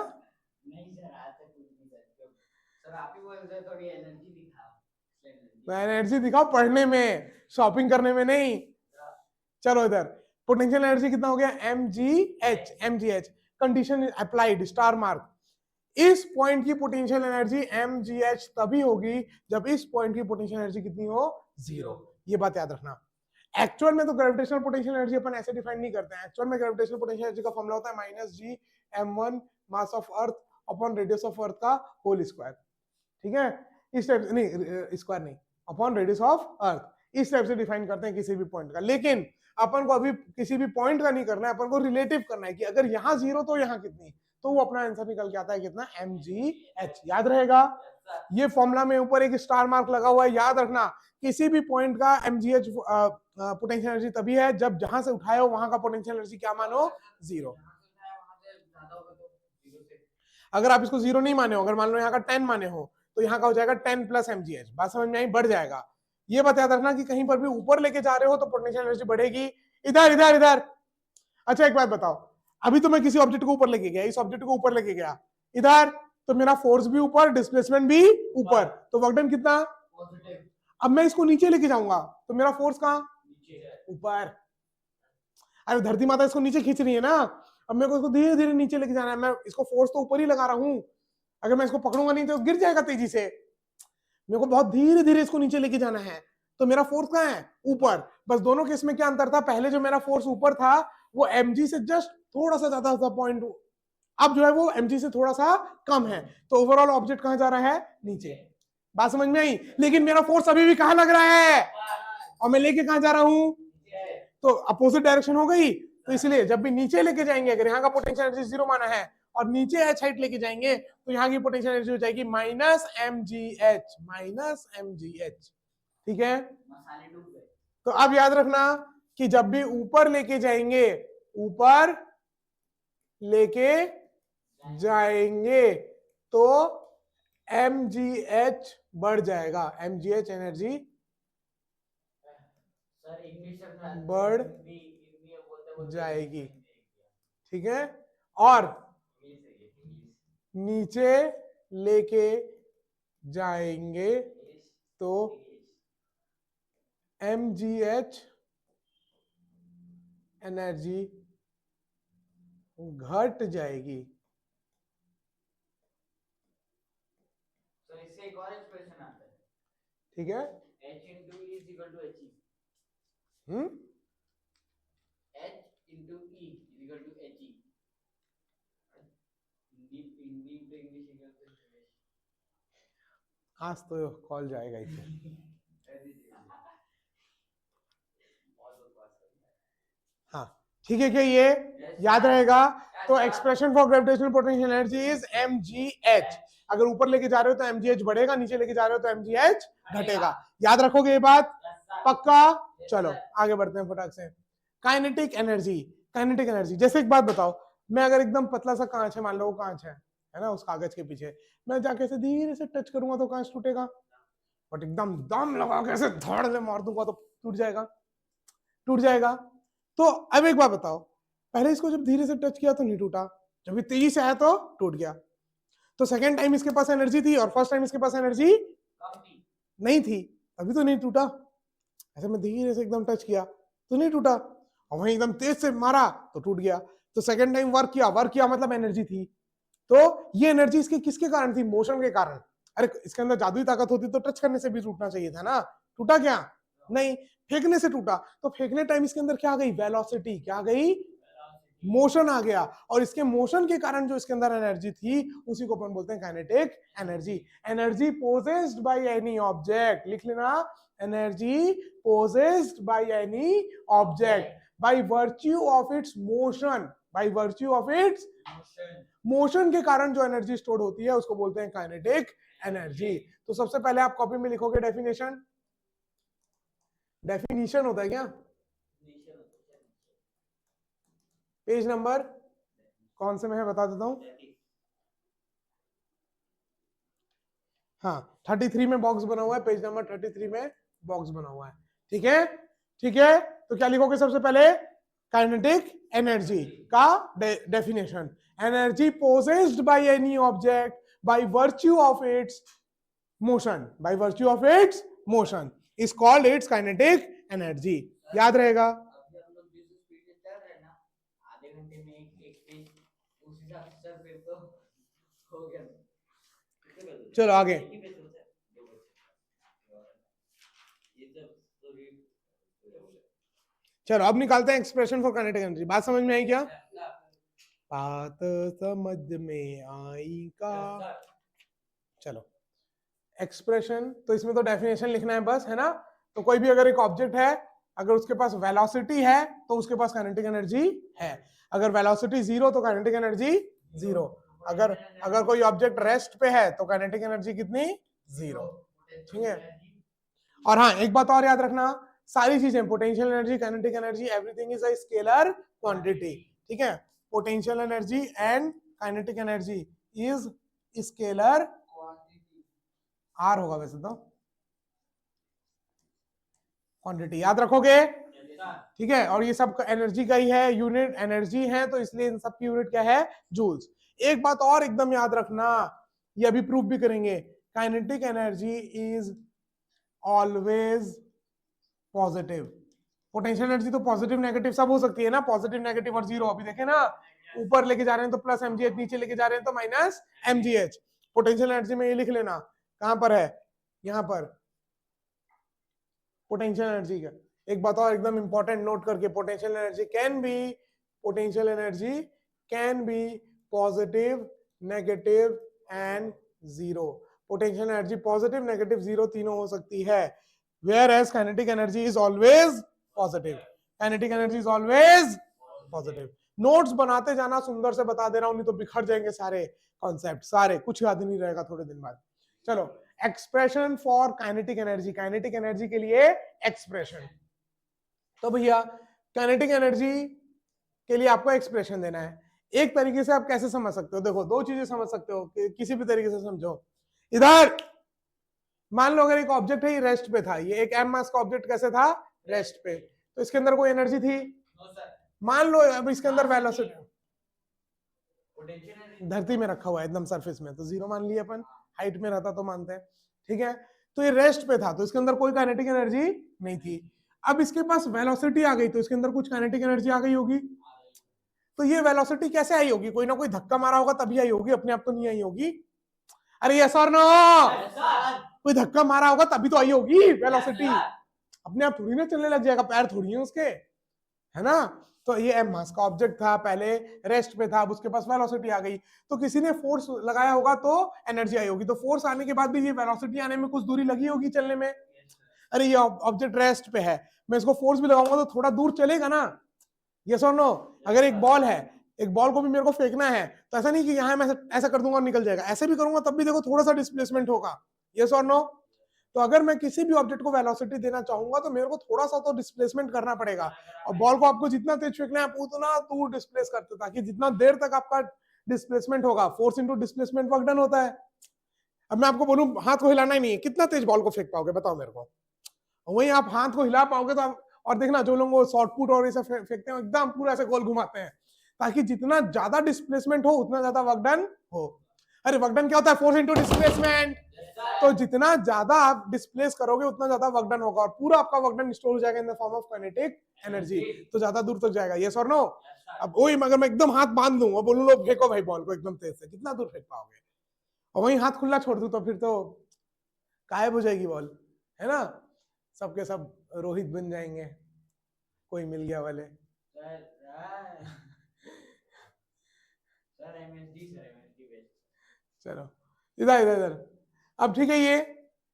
[SPEAKER 2] नहीं सर, आज तक कुछ नहीं सर आप ही बोल रहे थोड़ी एनर्जी दिखाओ।
[SPEAKER 1] तो एनर्जी दिखाओ पढ़ने में, शॉपिंग करने में नहीं। चलो इधर पोटेंशियल एनर्जी कितना हो गया? mgh। Condition applied, star mark. इस पॉइंट की पोटेंशियल एनर्जी mgh तभी होगी जब इस पॉइंट की पोटेंशियल एनर्जी कितनी हो? 0। ये बात याद रखना। एक्चुअल में तो ग्रेविटेशनल पोटेंशियल एनर्जी अपन ऐसे डिफाइन नहीं करते हैं। एक्चुअल में ग्रेविटेशनल पोटेंशियल एनर्जी का फॉर्मूला होता है -g(m1) mass of earth upon radius of earth का होल स्क्वायर। ठीक है, इस टाइप से नहीं, स्क्वायर नहीं, अपॉन रेडियस ऑफ अर्थ, इस टाइप से डिफाइन करते हैं किसी भी पॉइंट का। लेकिन अपन को अभी किसी भी पॉइंट का नहीं करना है, अपन को रिलेटिव करना है कि अगर यहाँ 0 तो यहाँ कितनी, तो वो अपना आंसर निकल के आता है कितना? mgh। याद रहेगा? ये फॉर्मूला में ऊपर एक स्टार मार्क लगा हुआ है, याद रखना। किसी भी पॉइंट का mgh पोटेंशियल एनर्जी तभी है जब जहां से उठाए हो वहां का पोटेंशियल एनर्जी क्या मानो? 0। अगर आप इसको 0 नहीं माने हो, अगर मान लो यहाँ का 10 माने हो, तो यहाँ का हो जाएगा 10 प्लस mgh। बात समझ में आई? बढ़ जाएगा। ये बात याद रखना कि कहीं पर भी ऊपर लेके जा रहे हो तो पोटेंशियल एनर्जी बढ़ेगी। इधर इधर इधर। अच्छा एक बात बताओ, अभी तो मैं किसी ऑब्जेक्ट को ऊपर लेके गया, इस ऑब्जेक्ट को ऊपर लेके गया इधर, तो मेरा फोर्स भी ऊपर, डिस्प्लेसमेंट भी ऊपर, तो वर्क डन कितना? अब मैं इसको नीचे लेके जाऊंगा तो मेरा फोर्स कहाँ? ऊपर। अरे धरती माता इसको नीचे खींच रही है ना, अब मेरे को इसको धीरे धीरे नीचे लेके जाना है। मैं इसको फोर्स तो ऊपर ही लगा रहा हूं, अगर मैं इसको पकड़ूंगा नहीं तो गिर जाएगा तेजी से। मेरे को बहुत धीरे धीरे इसको नीचे लेके जाना है, तो मेरा फोर्स कहाँ है? ऊपर। बस दोनों केस में क्या अंतर था? पहले जो मेरा फोर्स ऊपर था वो mg से जस्ट थोड़ा सा ज्यादा था पॉइंट, अब जो है वो mg से थोड़ा सा कम है, तो ओवरऑल ऑब्जेक्ट कहाँ जा रहा है? नीचे। बात समझ में आई? लेकिन मेरा फोर्स अभी भी कहाँ लग रहा है? और मैं लेके कहाँ जा रहा हूं? तो अपोजिट डायरेक्शन हो गई। तो इसलिए जब भी नीचे लेके जाएंगे, अगर यहाँ का पोटेंशियल एनर्जी 0 माना है और नीचे h हाइट लेके जाएंगे, तो यहाँ की पोटेंशियल एनर्जी हो जाएगी -mgh। ठीक है, तो अब याद रखना कि जब भी ऊपर लेके जाएंगे, ऊपर लेके जाएंगे तो mgh बढ़ जाएगा, mgh एनर्जी बढ़ जाएगी। ठीक है, और नीचे लेके जाएंगे तो mgh एनर्जी घट जाएगी।
[SPEAKER 2] तो इससे एक और एक्सप्रेशन आता है,
[SPEAKER 1] ठीक है,
[SPEAKER 2] h into e is equal to he। h into e is equal to he। Hindi तो इंग्लिश इक्वल टू
[SPEAKER 1] आज तो कॉल जाएगा इसे। हाँ ठीक है क्या ये याद रहेगा? तो expression for gravitational potential energy is mgh। अगर ऊपर लेके जा रहे हो तो mgh बढ़ेगा, नीचे लेके जा रहे हो तो mgh घटेगा। याद रखोगे ये बात? पक्का? चलो आगे बढ़ते हैं फटाक से। काइनेटिक एनर्जी, काइनेटिक एनर्जी जैसे एक बात बताओ, मैं अगर एकदम पतला सा कांच है, मान लो वो कांच है ना, उस कागज के पीछे मैं जाके ऐसे धीरे से टच करूंगा तो कांच टूटेगा, बट एकदम दम लगा के ऐसे धड़ से मार दूंगा तो टूट जाएगा, टूट जाएगा। तो अब एक बात बताओ, पहले इसको जब धीरे से टच किया तो नहीं टूटा, जब ये तेजी से आया तो टूट गया। तो सेकंड टाइम इसके पास एनर्जी थी और फर्स्ट टाइम इसके पास एनर्जी नहीं थी, अभी तो नहीं टूटा। ऐसे मैं धीरे से एकदम टच किया तो नहीं टूटा, और वहीं एकदम तेज से मारा तो टूट गया। तो सेकंड टाइम वर्क किया मतलब एनर्जी थी। तो ये एनर्जी इसके किसके कारण थी? मोशन के कारण। अरे इसके अंदर जादुई ताकत होती तो टच करने से भी टूटना चाहिए था ना, टूटा क्या? नहीं, फेंकने से टूटा। तो फेंकने टाइम इसके अंदर क्या आ गई? वेलोसिटी। क्या आ गई? मोशन आ गया। और इसके मोशन के कारण जो इसके अंदर एनर्जी थी उसी को अपन बोलते हैं kinetic energy. Energy possessed by any object, लिख लेना, energy possessed by any object by virtue of its motion, by virtue of its motion के कारण जो एनर्जी स्टोर होती है उसको बोलते हैं काइनेटिक एनर्जी। तो सबसे पहले आप कॉपी में लिखोगे डेफिनेशन। डेफिनेशन होता है क्या? पेज नंबर कौन से में है बता देता हूं। हाँ 33 में बॉक्स बना हुआ है, पेज नंबर 33 में बॉक्स बना हुआ है। ठीक है, ठीक है। तो क्या लिखोगे सबसे पहले? काइनेटिक एनर्जी का definition, energy possessed by any object by virtue of its motion, by virtue of its motion is called its kinetic energy. याद रहेगा? चलो आगे, चलो अब निकालते हैं एक्सप्रेशन फॉर काइनेटिक एनर्जी। बात समझ में आई क्या? बात समझ में आई का? चलो एक्सप्रेशन, तो इसमें तो डेफिनेशन लिखना है बस, है ना। तो कोई भी अगर एक ऑब्जेक्ट है, अगर उसके पास वेलोसिटी है तो उसके पास काइनेटिक एनर्जी है। अगर वेलोसिटी जीरो तो काइनेटिक एनर्जी जीरो। अगर अगर कोई ऑब्जेक्ट रेस्ट पे है तो काइनेटिक एनर्जी कितनी? जीरो। ठीक है। और हाँ एक बात और याद रखना, सारी चीजें potential energy, kinetic energy, everything is a scalar quantity. ठीक है, potential energy and kinetic energy is scalar, आर होगा वैसे तो, क्वांटिटी। याद रखोगे? ठीक है। और ये सब एनर्जी का ही है, यूनिट एनर्जी है, तो इसलिए इन सब की यूनिट क्या है? जूल्स। एक बात और एकदम याद रखना, ये अभी प्रूफ भी करेंगे, kinetic energy is always positive. Potential energy तो पॉजिटिव नेगेटिव सब हो सकती है ना, पॉजिटिव नेगेटिव और जीरो। अभी देखे ना, ऊपर लेके जा रहे हैं तो प्लस mgh, नीचे लेके जा रहे हैं तो माइनस mgh। पोटेंशियल एनर्जी में ये लिख लेना, कहां पर है? यहां पर पोटेंशियल एनर्जी का। एक बात और एकदम इंपॉर्टेंट नोट करके, potential energy can be positive, negative and zero. Potential energy positive, negative, zero तीनों हो सकती है। Whereas kinetic energy is always positive. Kinetic energy is always positive. Notes बनाते जाना, सुंदर से बता दे रहा हूं, नहीं तो बिखर जाएंगे सारे कॉन्सेप्ट, सारे कुछ याद नहीं रहेगा थोड़े दिन बाद। चलो expression for kinetic energy, kinetic energy के लिए एक्सप्रेशन। तो भैया काइनेटिक एनर्जी के लिए आपको एक्सप्रेशन देना है। एक तरीके से आप कैसे समझ सकते हो? देखो दो चीजें समझ सकते हो, किसी भी तरीके से समझो। इधर मान लो अगर एक ऑब्जेक्ट है, ये रेस्ट पे था, ये एक एम मास का ऑब्जेक्ट कैसे था? रेस्ट पे। तो इसके अंदर कोई एनर्जी थी? मान लो अब इसके अंदर वेलोसिटी, धरती में रखा हुआ है एकदम सरफेस में, तो जीरो मान लिया अपन, हाइट में रहता तो मानते हैं। ठीक है, तो ये रेस्ट पे था तो इसके अंदर कोई काइनेटिक एनर्जी नहीं थी। अब इसके पास वेलोसिटी आ गई तो इसके अंदर कुछ काइनेटिक एनर्जी आ गई होगी। तो ये वेलोसिटी कैसे आई होगी? कोई ना कोई धक्का मारा होगा तभी आई होगी, अपने आप तो नहीं आई होगी। अरे यस और नो? कोई धक्का मारा होगा तभी तो आई होगी वेलोसिटी, अपने आप थोड़ी ना चलने लग जाएगा, पैर थोड़ी है उसके, है ना। तो ये एम मास का ऑब्जेक्ट था, पहले रेस्ट पे था, अब उसके पास वेलोसिटी आ गई, तो किसी ने फोर्स लगाया होगा तो एनर्जी आई होगी। तो फोर्स आने के बाद भी ये वेलोसिटी आने में कुछ दूरी लगी होगी चलने में। अरे ये ऑब्जेक्ट रेस्ट पे है, मैं इसको फोर्स भी लगाऊंगा तो थोड़ा दूर चलेगा ना, यस और नो? अगर एक बॉल है, एक बॉल को भी मेरे को फेंकना है, तो ऐसा नहीं कि यहाँ मैं ऐसा कर दूंगा और निकल जाएगा, ऐसे भी करूंगा तब भी देखो थोड़ा सा डिस्प्लेसमेंट होगा। यस और नो? तो अगर मैं किसी भी ऑब्जेक्ट को वेलोसिटी देना चाहूंगा तो मेरे को थोड़ा सा तो डिस्प्लेसमेंट करना पड़ेगा, और बॉल को आपको जितना तेज फेंकना है आप उतना दूर डिस्प्लेस करते, ताकि जितना देर तक आपका डिस्प्लेसमेंट होगा, force into displacement work done होता है। अब मैं आपको बोलूं हाथ को हिलाना ही नहीं है, कितना तेज बॉल को फेंक पाओगे बताओ मेरे को? वही आप हाथ को हिला पाओगे तो आप, और देखना जो लोग शॉर्ट पुट और ऐसा फेंकते हैं एकदम पूरा ऐसे गोल घुमाते हैं, ताकि जितना ज्यादा डिस्प्लेसमेंट हो उतना ज्यादा वर्क डन हो। अरे वर्क डन क्या होता है? Force into displacement. तो जितना ज्यादा आप डिस्प्लेस करोगे उतना ज्यादा वर्क डन होगा, और पूरा आपका वर्क डन स्टोर हो जाएगा इन the form of kinetic energy, तो ज्यादा दूर तक जाएगा। यस और नो? अब वही अगर मैं एकदम हाथ बांध लूं और बोलूं लो फेंको भाई बॉल को एकदम तेज से, कितना दूर फेंक पाओगे? और वही हाथ खुला छोड़ दूं तो फिर तो गायब हो जाएगी बॉल, है ना? सबके सब रोहित बन जाएंगे, कोई मिल गया वाले। चलो इधर इधर इधर। अब ठीक है,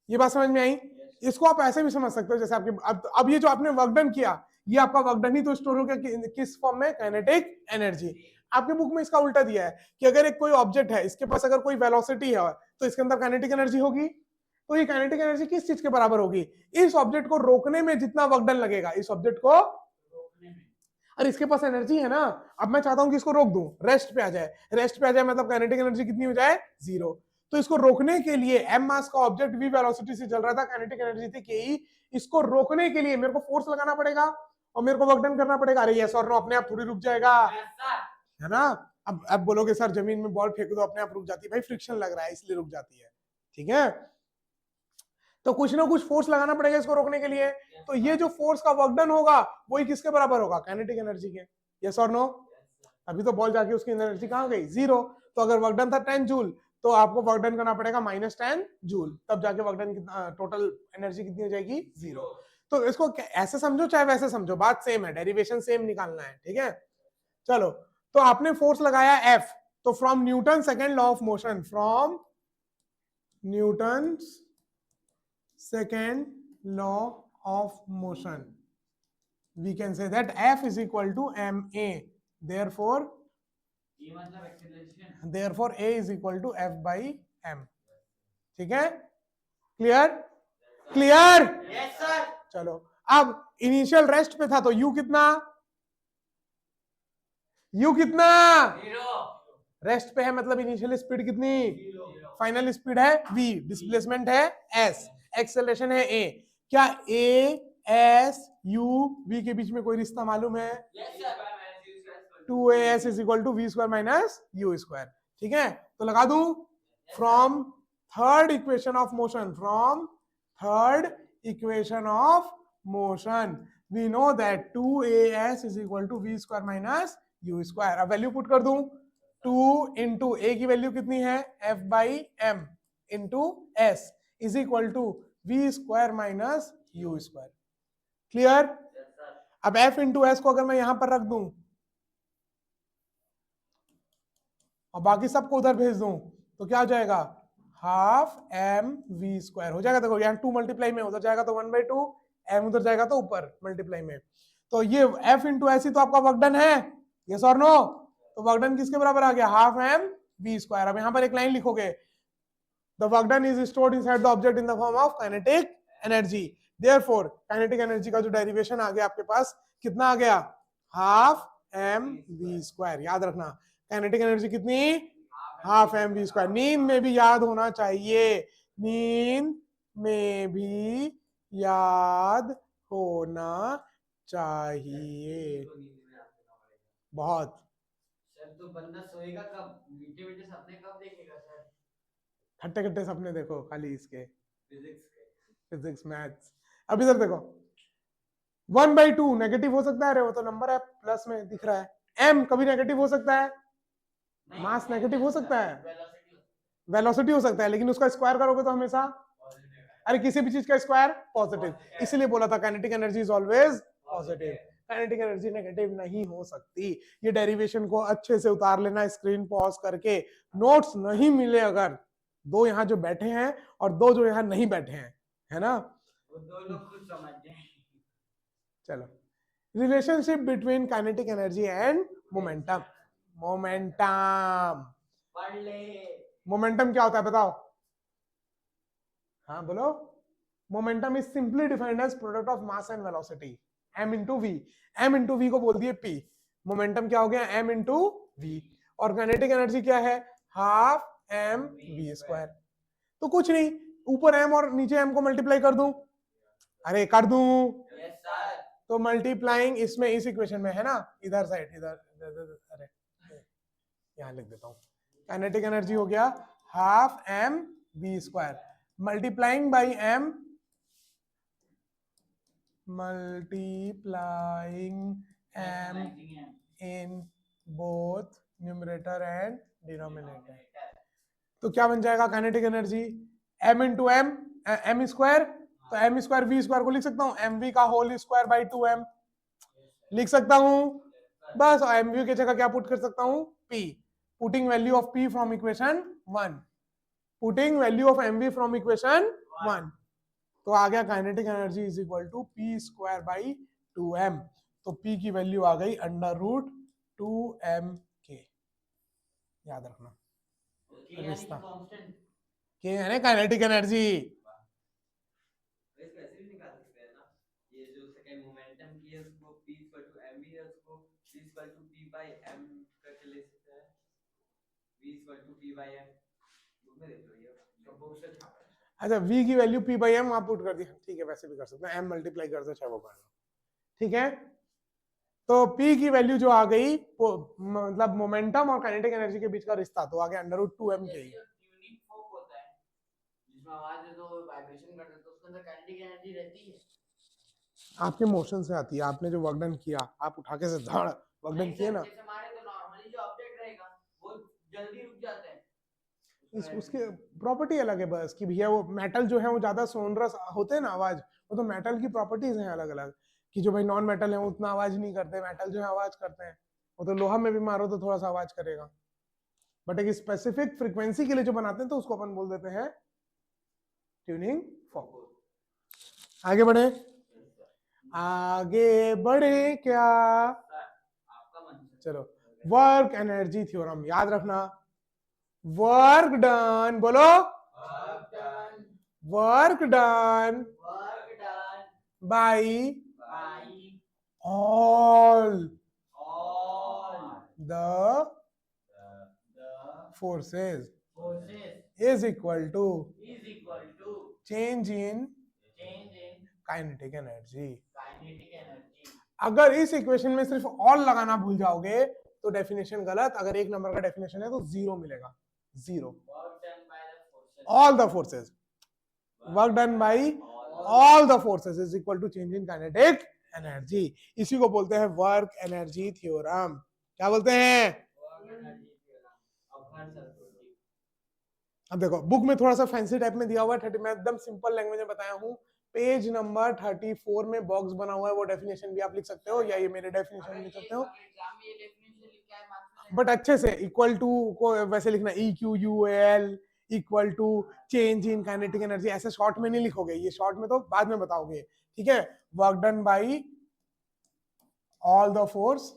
[SPEAKER 1] ये बात समझ में आई? इसको आप ऐसे भी समझ सकते हो जैसे आपके अब ये जो आपने वर्क डन किया, ये आपका वर्क डन ही तो स्टोर हो गया किस फॉर्म में? Kinetic energy. आपके बुक में इसका उल्टा दिया है कि अगर एक कोई ऑब्जेक्ट है, इसके पास अगर कोई वेलोसिटी है तो इसके अंदर काइनेटिक एनर्जी होगी। तो ये काइनेटिक एनर्जी किस चीज के बराबर होगी? इस ऑब्जेक्ट को रोकने में जितना वर्क डन लगेगा, इस ऑब्जेक्ट को रोकने में। अरे इसके पास एनर्जी है ना, अब मैं चाहता हूं कि इसको रोक दूं, रेस्ट पे आ जाए, रेस्ट पे आ जाए मतलब काइनेटिक एनर्जी कितनी हो जाए? 0। तो इसको रोकने के लिए m मास का ऑब्जेक्ट v वेलोसिटी से चल रहा था, काइनेटिक एनर्जी थी ke, इसको रोकने के लिए मेरे को फोर्स लगाना पड़ेगा और मेरे को वर्क डन करना पड़ेगा। अरे यस और नो? अपने आप थोड़ी रुक जाएगा, है ना? अब बोलोगे सर जमीन में बॉल फेंक दो अपने आप रुक जाती है, भाई फ्रिक्शन लग रहा है इसलिए रुक जाती है, ठीक है? तो कुछ ना कुछ फोर्स लगाना पड़ेगा इसको रोकने के लिए। तो ये जो फोर्स का वर्क डन होगा वही किसके बराबर होगा? काइनेटिक एनर्जी के। यस और नो? अभी तो बॉल जाके उसकी एनर्जी कहां गई? 0। तो अगर वर्क डन था 10 जूल तो आपको वर्क डन करना पड़ेगा -10 जूल, तब जाके वर्क डन कितना, टोटल एनर्जी कितनी हो जाएगी? 0। तो इसको ऐसे समझो चाहे वैसे समझो, बात सेम है, डेरिवेशन सेम निकालना है, ठीक है? चलो, तो आपने फोर्स लगाया F, तो from Newton second law of motion, from Newton second law of motion, we can say that F is equal to ma, therefore A is equal to F by m। ठीक है? Clear? Clear?
[SPEAKER 2] Yes sir.
[SPEAKER 1] चलो, अब initial rest पे था तो u कितना? u कितना?
[SPEAKER 2] 0।
[SPEAKER 1] Rest पे है मतलब इनिशियल स्पीड कितनी? 0। फाइनल स्पीड है v, डिस्प्लेसमेंट है s, एक्सेलरेशन है a। क्या a s u v के बीच में कोई रिश्ता मालूम है?
[SPEAKER 2] Yes sir.
[SPEAKER 1] 2as is equal to v square minus u square। ठीक है? तो लगा दूं, from third equation of motion, from third equation of motion we know that 2as is equal to v square minus u square। अब value put कर दूं, 2 into a की value कितनी है? f by m into s is equal to v square minus u square. Clear? अब f into s को अगर मैं यहां पर रख दूं और बाकी सबको उधर भेज दूं तो क्या हो जाएगा? हाफ m v स्क्वायर हो जाएगा। देखो यहाँ 2 मल्टीप्लाई में उधर जाएगा तो 1/2, m उधर जाएगा तो ऊपर मल्टीप्लाई में। तो ये f इंटू s ही तो आपका वर्क डन है। यस और नो? तो वर्क डन किसके बराबर आ गया? Half m v square. अब यहाँ पर एक लाइन लिखोगे, the work done is stored inside the object in the form of kinetic energy, therefore kinetic energy का जो डेरिवेशन आ गया आपके पास कितना आ गया? Half m v square. याद रखना काइनेटिक एनर्जी कितनी? Half m v square. नींद में भी याद होना चाहिए, नींद में भी याद होना चाहिए बहुत।
[SPEAKER 2] सर तो बंदा सोएगा कब? मीठे मीठे सपने कब देखेगा सर?
[SPEAKER 1] खट्टे खट्टे सपने देखो खाली इसके,
[SPEAKER 2] फिजिक्स
[SPEAKER 1] फिजिक्स मैथ्स। अब इधर देखो, 1/2 नेगेटिव हो सकता है, अरे वो तो नंबर है प्लस में दिख रहा है। m कभी नेगेटिव हो सकता है, मास नेगेटिव हो सकता है, वेलोसिटी हो सकता है, लेकिन उसका स्क्वायर करोगे तो हमेशा, अरे किसी भी चीज का स्क्वायर पॉजिटिव, इसीलिए बोला था kinetic energy is always positive. Kinetic energy negative नहीं हो सकती। ये डेरिवेशन को अच्छे से उतार लेना, स्क्रीन पॉज करके। नोट्स नहीं मिले अगर, दो यहाँ जो बैठे हैं और दो जो यहाँ नहीं बैठे हैं, है ना,
[SPEAKER 2] वो दो लोग खुद समझ जाए।
[SPEAKER 1] चलो relationship between kinetic energy and momentum. Momentum
[SPEAKER 2] पढ़ ले।
[SPEAKER 1] मोमेंटम क्या होता है बताओ? हाँ बोलो। Momentum is simply defined as product of mass and velocity m into v. m into v को बोल दिए p। मोमेंटम क्या हो गया? m into v. और काइनेटिक एनर्जी क्या है? Half m v square. तो कुछ नहीं, ऊपर m और नीचे m को मल्टीप्लाई कर दूं। अरे कर दूं।
[SPEAKER 2] Yes sir.
[SPEAKER 1] तो मल्टीप्लाइंग इसमें इस इक्वेशन में है ना, इधर साइड अरे यहां लिख देता हूं। काइनेटिक एनर्जी हो गया half m v square multiplying by m multiplying m in both numerator and denominator। तो क्या बन जाएगा kinetic energy? m into m, m square, तो एम स्क्वायर वी स्क्वायर को लिख सकता हूँ एम वी का होल स्क्वायर बाई 2m लिख सकता हूँ बस। और एम वी की जगह क्या पुट कर सकता हूँ? p। Putting value of p from equation 1। Putting value of m v from equation 1 तो आ गया kinetic energy is equal to p square by 2m। तो p की वैल्यू आ गई अंडर रूट 2m के। याद रखना रिश्ता के यानी काइनेटिक एनर्जी।
[SPEAKER 2] इसको ऐसे भी निकाल सकते हैं ना, ये जो सेकंड मोमेंटम की है उसको p इक्वल टू mv है उसको p equal to p by m करके ले सकते हैं। v equal to p by m book में देख लो, ये सब बुक से छापा है।
[SPEAKER 1] अच्छा v की वैल्यू p बाई m आप पुट कर दिया, ठीक है वैसे भी कर सकते हैं, m मल्टीप्लाई कर दो चाहे वो कर दो, ठीक है। तो p की वैल्यू जो आ गई मतलब मोमेंटम और काइनेटिक एनर्जी के बीच का रिश्ता तो आ गया अंडर रूट 2m के।
[SPEAKER 2] ट्यूनिंग फोक होता है जिसमें आवाज दे दो वाइब्रेशन कर दो तो उसके अंदर काइनेटिक एनर्जी रहती है।
[SPEAKER 1] आपके मोशन से आती है, आपने जो वर्क डन किया आप उठा के से धड़ वर्क डन किए ना,
[SPEAKER 2] जैसे हमारे तो नॉर्मली जो ऑब्जेक्ट रहेगा वो जल्दी रुक जाते हैं।
[SPEAKER 1] उसके प्रॉपर्टी अलग है बस कि भैया वो मेटल जो है वो ज्यादा सोनरस होते हैं ना आवाज, वो तो मेटल की प्रॉपर्टीज हैं अलग अलग कि जो भाई नॉन मेटल है वो उतना आवाज नहीं करते, मेटल जो है आवाज करते हैं। वो तो लोहा में भी मारो तो थोड़ा सा आवाज करेगा, बट एक स्पेसिफिक फ्रीक्वेंसी के लिए जो बनाते हैं तो उसको अपन बोल देते हैं ट्यूनिंग फॉर्क। आगे बढ़े, आगे बढ़े क्या? चलो वर्क एनर्जी थ्योरम याद रखना। वर्क डन बोलो, work done by all the forces is equal to change in kinetic energy. अगर इस इक्वेशन में सिर्फ ऑल लगाना भूल जाओगे तो डेफिनेशन गलत, अगर एक नंबर का डेफिनेशन है तो जीरो मिलेगा, zero. All the forces, work done by all the forces is equal to change in kinetic energy. इसी को बोलते हैं वर्क एनर्जी थ्योरम। क्या बोलते हैं? अब देखो बुक में थोड़ा सा फैंसी टाइप में दिया हुआ है, मैं एकदम सिंपल लैंग्वेज में बताया हूँ। पेज नंबर 34 में बॉक्स बना हुआ है, वो डेफिनेशन भी आप लिख सकते हो या ये मेरे डेफिनेशन लिख सकते हो, बट अच्छे से इक्वल टू को वैसे लिखना, E Q U L equal to change in kinetic energy, ऐसे शॉर्ट में नहीं लिखोगे, ये शॉर्ट में तो बाद में बताओगे, ठीक है। Work done by all the force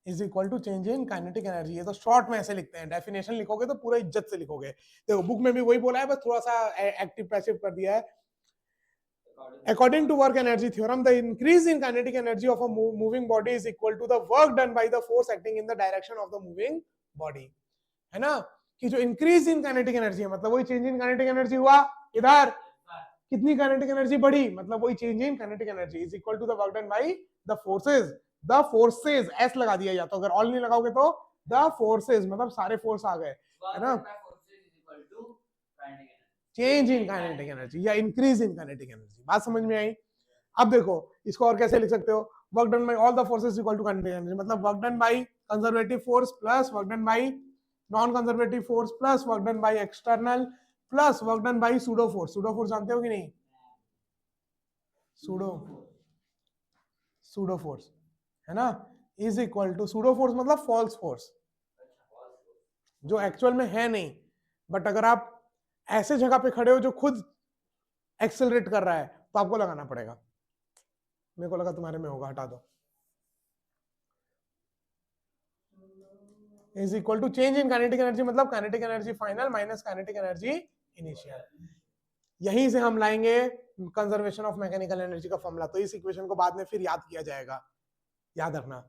[SPEAKER 1] is equal to change in kinetic energy, ये तो शॉर्ट में ऐसे लिखते हैं, डेफिनेशन लिखोगे तो पूरा इज्जत से लिखोगे। देखो बुक में भी वही बोला है, बस थोड़ा सा एक्टिव पैसिव कर दिया है। According to work energy theorem, the increase in kinetic energy of a moving body is equal to the work done by the force acting in the direction of the moving body, है ना। कि जो increase in kinetic energy है मतलब वही change in kinetic energy हुआ, इधर कितनी kinetic energy बढ़ी मतलब वही change in kinetic energy is equal to the work done by the forces, the forces s लगा दिया, या तो अगर all नहीं लगाओगे तो the forces मतलब सारे force आ गए, है ना। चेंज इन काइनेटिक एनर्जी या इंक्रीज इन काइनेटिक एनर्जी, बात समझ में आई? अब देखो इसको और कैसे लिख सकते हो, work done by all the forces equal to kinetic energy, मतलब work done by conservative force plus work done by non conservative force plus work done by external plus work done by pseudo force. Pseudo force जानते हो कि नहीं? Pseudo force है ना, is equal to pseudo force मतलब false force, जो actual में है नहीं, बट अगर आप ऐसे जगह पे खड़े हो जो खुद एक्सेलरेट कर रहा है तो आपको लगाना पड़ेगा। मेरे को लगा तुम्हारे में होगा, हटा दो। Is equal to change in kinetic energy मतलब kinetic energy final minus kinetic energy initial. यहीं से हम लाएंगे कंजर्वेशन ऑफ मैकेनिकल एनर्जी का फॉर्मूला। तो इस इक्वेशन को बाद में फिर याद किया जाएगा, याद रखना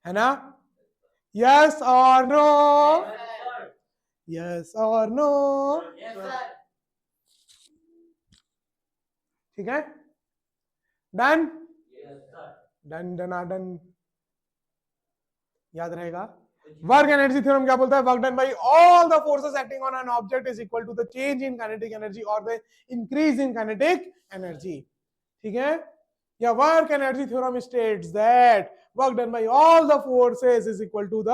[SPEAKER 1] है ना। यस और नो, यस और नो, ठीक है, डन डन डन डन, याद रहेगा। वर्क एनर्जी थ्योरम क्या बोलता है? Work done by all the forces acting on an object is equal to the change in kinetic energy और the increase in kinetic energy, ठीक है। या work energy theorem states that work done by all the forces is equal to the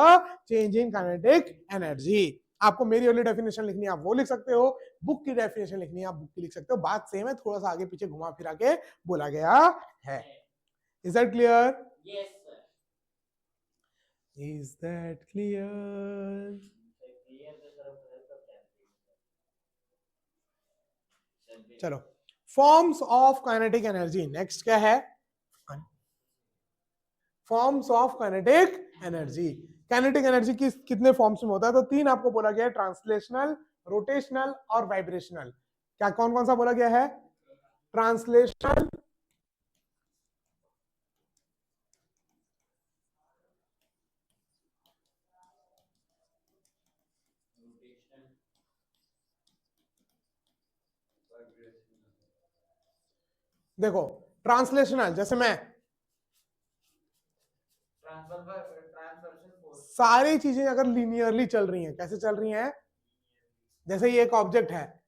[SPEAKER 1] change in kinetic energy. आपको मेरी वाली definition लिखनी है आप वो लिख सकते हो, बुक की डेफिनेशन लिखनी है आप बुक की लिख सकते हो, बात सेम है, थोड़ा सा आगे पीछे घुमा फिरा के बोला गया है। Is that clear?
[SPEAKER 2] Yes, sir.
[SPEAKER 1] Is that clear? चलो, forms of kinetic energy next क्या है? Forms of kinetic energy. Kinetic energy की कितने फॉर्म्स में होता है? तो तीन आपको बोला गया है, ट्रांसलेशनल, रोटेशनल और वाइब्रेशनल। क्या कौन कौन सा बोला गया है? ट्रांसलेशनल, देखो ट्रांसलेशनल जैसे मैं सारी चीजें अगर लीनियरली चल रही हैं, कैसे चल रही हैं? जैसे ये एक ऑब्जेक्ट है,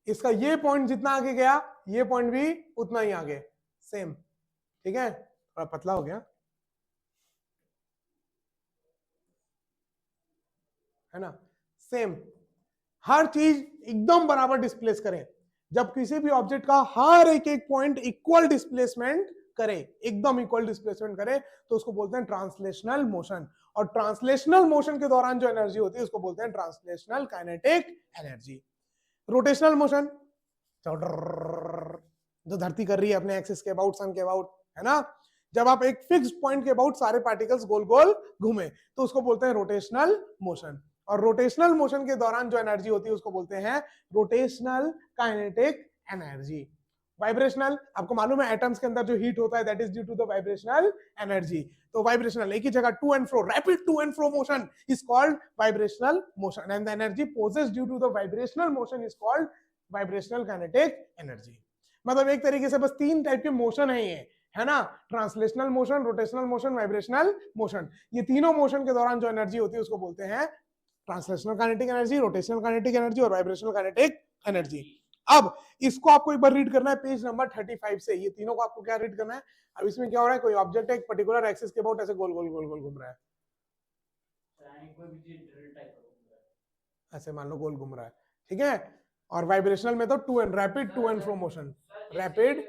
[SPEAKER 1] इसका ये पॉइंट जितना आगे गया ये पॉइंट भी उतना ही आगे, सेम, ठीक है। थोड़ा पतला हो गया है ना, सेम, हर चीज एकदम बराबर डिस्प्लेस करें। जब किसी भी ऑब्जेक्ट का हर एक एक पॉइंट इक्वल डिस्प्लेसमेंट करे, एकदम इक्वल डिस्प्लेसमेंट करे, तो उसको बोलते हैं ट्रांसलेशनल मोशन। और ट्रांसलेशनल मोशन के दौरान जो एनर्जी होती है उसको बोलते हैं translational kinetic energy. Rotational motion जो धरती कर रही है अपने एक्सिस के अबाउट, सन के अबाउट, है ना, जब आप एक फिक्स पॉइंट के अबाउट सारे पार्टिकल्स गोल गोल घूमे तो उसको बोलते हैं रोटेशनल मोशन। और रोटेशनल मोशन के दौरान जो एनर्जी होती है उसको बोलते हैं रोटेशनल काइनेटिक एनर्जी। वाइब्रेशनल, आपको मालूम है एटम्स के अंदर जो हीट होता है that is due to the vibrational energy. तो वाइब्रेशनल एक ही जगह to and fro, rapid to and fro motion is called vibrational motion and the energy possessed due to the vibrational motion is called vibrational kinetic energy. मतलब एक तरीके से बस तीन टाइप के मोशन है ये, है ना, translational motion, rotational motion, vibrational motion. ये तीनों मोशन के दौरान जो एनर्जी होती है उसको बोलते हैं translational kinetic energy, rotational kinetic energy और वाइब्रेशनल काइनेटिक एनर्जी। अब इसको आपको एक बार रीड करना है पेज नंबर 35 से, ये तीनों को आपको क्या रीड करना है? अब इसमें क्या हो रहा है, कोई ऑब्जेक्ट एक पर्टिकुलर एक्सिस के अबाउट ऐसे गोल गोल गोल गोल घूम रहा है, ऐसे मान लो गोल घूम रहा है, ठीक है। और वाइब्रेशनल में तो to and rapid to and fro motion, rapid,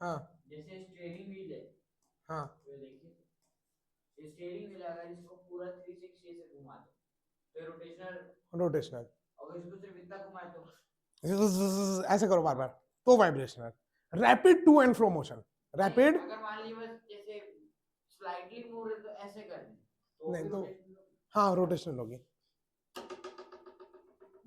[SPEAKER 1] हाँ
[SPEAKER 2] जैसे स्टीयरिंग व्हील है,
[SPEAKER 1] हाँ
[SPEAKER 2] ये देखिए स्टीयरिंग व्हील अगर इसको पूरा 360 से घुमा दो तो रोटेशनल,
[SPEAKER 1] रोटेशनल,
[SPEAKER 2] और इसको सिर्फ इतना घुमाए तो
[SPEAKER 1] ऐसे करो बार बार तो vibrational. Rapid to and fro motion, rapid,
[SPEAKER 2] अगर मान लीजिए बस जैसे स्लाइटली मूव है तो ऐसे कर दें तो
[SPEAKER 1] नहीं
[SPEAKER 2] फिर
[SPEAKER 1] तो
[SPEAKER 2] रोटेशनल
[SPEAKER 1] हाँ रोटेशनल होगी,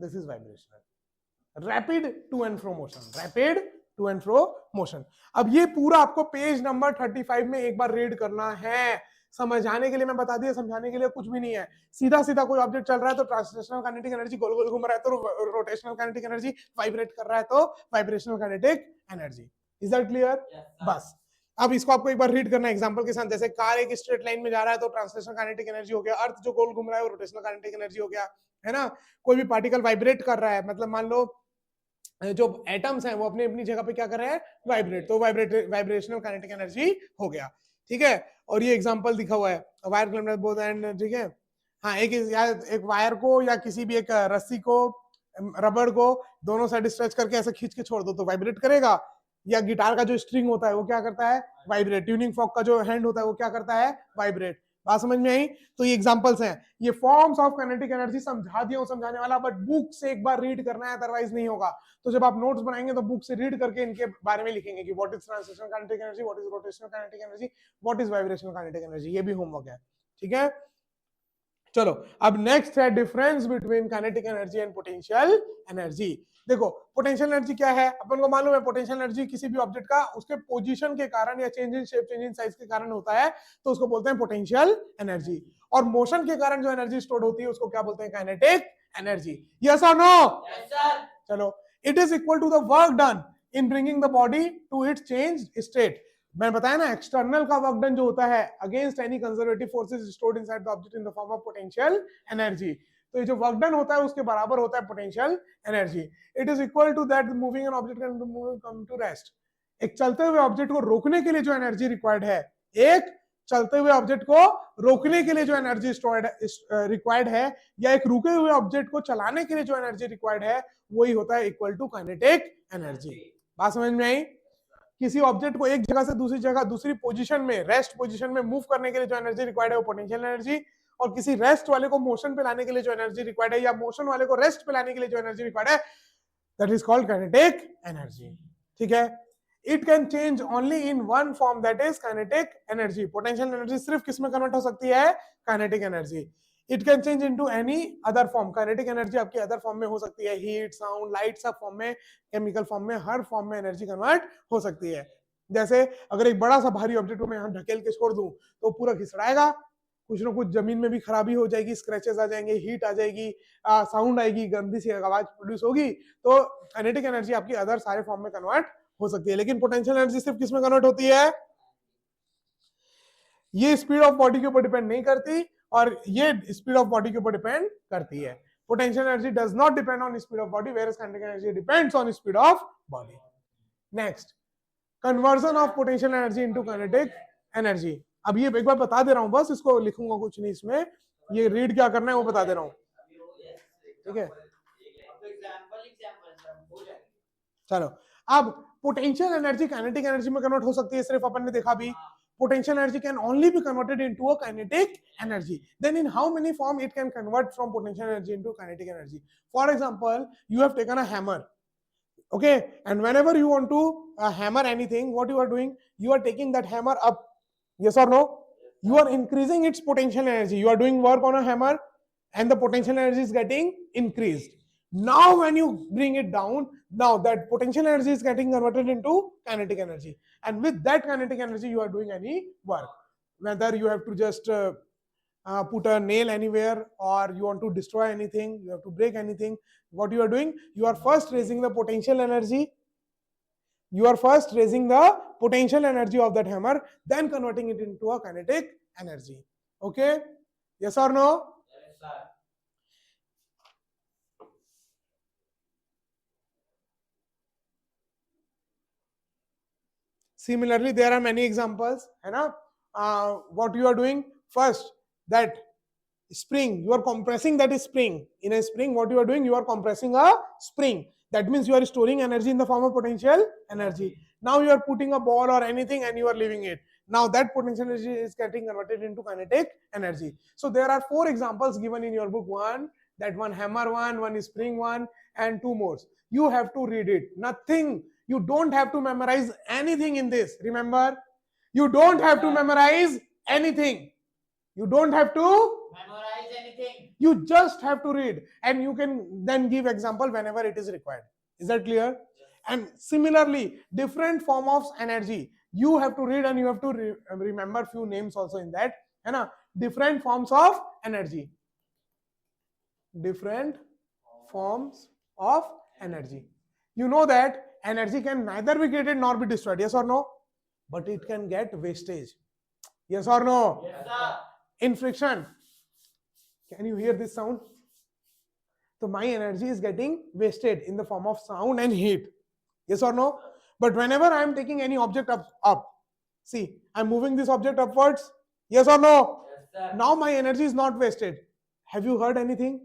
[SPEAKER 1] this is vibrational. Rapid to and fro motion, rapid to and fro motion. अब ये पूरा आपको पेज नंबर 35 में एक बार रीड करना है। समझाने के लिए मैं बता दिया, समझाने के लिए कुछ भी नहीं है। सीधा सीधा कोई ऑब्जेक्ट चल रहा है तो ट्रांसलेशनल काइनेटिक एनर्जी गोल गोल घूम रहा है तो रोटेशनल काइनेटिक एनर्जी, वाइब्रेट कर रहा है तो vibrational kinetic energy. Is that clear? बस अब इसको आपको एक बार रीड करना है एग्जांपल के साथ। जैसे कार एक स्ट्रेट लाइन में जा रहा है तो ट्रांसलेशनल काइनेटिक एनर्जी हो गया, अर्थ जो गोल घूम रहा है वो रोटेशनल काइनेटिक एनर्जी हो गया, है ना। कोई भी पार्टिकल वाइब्रेट कर रहा है, मतलब मान लो जो एटम्स हैं वो अपनी अपनी जगह पे क्या कर रहे हैं, वाइब्रेट, तो वाइब्रेशनल काइनेटिक एनर्जी हो गया, ठीक है। और ये एग्जांपल दिखा हुआ है वायर क्लैम्प बोथ एंड, ठीक है। हाँ एक वायर को या किसी भी एक रस्सी को, रबड़ को दोनों साइड स्ट्रेच करके ऐसे खींच के छोड़ दो तो वाइब्रेट करेगा। या गिटार का जो स्ट्रिंग होता है वो क्या करता है, वाइब्रेट। ट्यूनिंग फॉर्क का जो हैंड होता है वो क्या करता है, वाइब्रेट। बात समझ में आई? तो ये एग्जांपल्स हैं, ये फॉर्म्स ऑफ काइनेटिक एनर्जी समझा दिया हूं समझाने वाला, बट बुक से एक बार रीड करना है अदरवाइज नहीं होगा। तो जब आप नोट्स बनाएंगे तो बुक से रीड करके इनके बारे में लिखेंगे कि what is translational kinetic energy, what is rotational kinetic energy, what is vibrational kinetic energy, ये भी होमवर्क है, ठीक है। चलो अब नेक्स्ट है difference between kinetic energy and potential energy. देखो पोटेंशियल एनर्जी क्या है, अपन को मालूम है पोटेंशियल एनर्जी किसी भी ऑब्जेक्ट का उसके पोजीशन के कारण या change in shape, change in size के कारण होता है, तो उसको बोलते हैं पोटेंशियल एनर्जी। और मोशन के कारण जो एनर्जी स्टोर होती है उसको क्या बोलते हैं, काइनेटिक एनर्जी। यस और नो?
[SPEAKER 2] Yes sir.
[SPEAKER 1] चलो, it is equal to the work done in bringing the body to its change state. मैंने बताया ना, एक्सटर्नल का वर्क डन जो होता है against any conservative forces stored inside the object in the form of potential energy. तो ये जो वर्क डन होता है उसके बराबर होता है potential energy. It is equal to that moving an object can come to rest. एक चलते हुए ऑब्जेक्ट को रोकने के लिए जो एनर्जी रिक्वायर्ड है, एक चलते हुए ऑब्जेक्ट को रोकने के लिए जो एनर्जी रिक्वायर्ड है, या एक रुके हुए ऑब्जेक्ट को चलाने के लिए जो एनर्जी रिक्वायर्ड है, वही होता है इक्वल टू काइनेटिक एनर्जी। बात समझ में आई? किसी ऑब्जेक्ट को एक जगह से दूसरी जगह, दूसरी पोजीशन में, रेस्ट पोजीशन में मूव करने के लिए जो एनर्जी रिक्वायर्ड है वो पोटेंशियल एनर्जी, और किसी रेस्ट वाले को मोशन पे लाने के लिए जो एनर्जी रिक्वायर्ड है, या मोशन वाले को रेस्ट पे लाने के लिए जो एनर्जी रिक्वायर्ड है, that is called kinetic energy. ठीक है? It can change only in one form, that is kinetic energy. Potential energy सिर्फ किसमें कन्वर्ट हो सकती है, kinetic energy. It can change into any other form. Kinetic energy आपकी other form में हो सकती है, हीट, साउंड, लाइट, सब फॉर्म में, केमिकल फॉर्म में, हर फॉर्म में एनर्जी कन्वर्ट हो सकती है। जैसे अगर एक बड़ा सा भारी ऑब्जेक्ट को मैं यहाँ ढकेल के छोड़ दूं तो पूरा घिसड़ाएगा, कुछ ना कुछ जमीन में भी खराबी हो जाएगी, स्क्रैचेस आ जाएंगे, हीट आ जाएगी, साउंड आएगी, गंदी सी आवाज प्रोड्यूस होगी। तो काइनेटिक एनर्जी आपकी अदर सारे फॉर्म में कन्वर्ट हो सकती है, लेकिन पोटेंशियल एनर्जी सिर्फ किसमें कन्वर्ट होती है, ये स्पीड ऑफ बॉडी के ऊपर डिपेंड नहीं करती, और ये स्पीड ऑफ बॉडी के ऊपर डिपेंड करती है। Potential energy does not depend on speed of body, whereas kinetic energy depends on speed of body. Next, conversion of potential energy into kinetic energy. अब ये एक बार बता दे रहा हूं, बस इसको लिखूंगा कुछ नहीं इसमें, ये रीड क्या करना है वो बता दे रहा हूं। ठीक है, चलो अब पोटेंशियल एनर्जी काइनेटिक एनर्जी में कन्वर्ट हो सकती है, सिर्फ अपन ने देखा भी। Potential energy can only be converted into a kinetic energy. Then in how many form it can convert from potential energy into kinetic energy? For example, you have taken a hammer, okay, and whenever you want to hammer anything, what you are doing, you are taking that hammer up. Yes or no? You are increasing its potential energy. You are doing work on a hammer and the potential energy is getting increased. Now when you bring it down, now that potential energy is getting converted into kinetic energy, and with that kinetic energy you are doing any work, whether you have to just put a nail anywhere, or you want to destroy anything, you have to break anything. What you are doing, you are first raising the potential energy, you are first raising the potential energy of that hammer, then converting it into a kinetic energy. Okay, yes or no?
[SPEAKER 2] Yes sir.
[SPEAKER 1] Similarly, there are many examples, है ना? What you are doing first, that spring, you are compressing that spring. In a spring, what you are doing, you are compressing a spring. That means you are storing energy in the form of potential energy. Now you are putting a ball or anything and you are leaving it. Now that potential energy is getting converted into kinetic energy. So there are 4 examples given in your book. One hammer one spring one, and 2 more. You have to read it. Nothing. You don't have to memorize anything in this. Remember, you don't have to memorize anything. You don't have to
[SPEAKER 2] Memorize anything.
[SPEAKER 1] You just have to read, and you can then give example whenever it is required. Is that clear?
[SPEAKER 2] Yes.
[SPEAKER 1] And similarly, different form of energy, you have to read and you have to remember few names also in that, है ना? Different forms of energy. Different forms of energy. You know that energy can neither be created nor be destroyed. Yes or no? But it can get wastage. Yes or no?
[SPEAKER 2] Yes sir.
[SPEAKER 1] In friction, can you hear this sound? So my energy is getting wasted in the form of sound and heat. Yes or no? But whenever I am taking any object up, see, I am moving this object upwards. Yes or no?
[SPEAKER 2] Yes sir.
[SPEAKER 1] Now my energy is not wasted. Have you heard anything?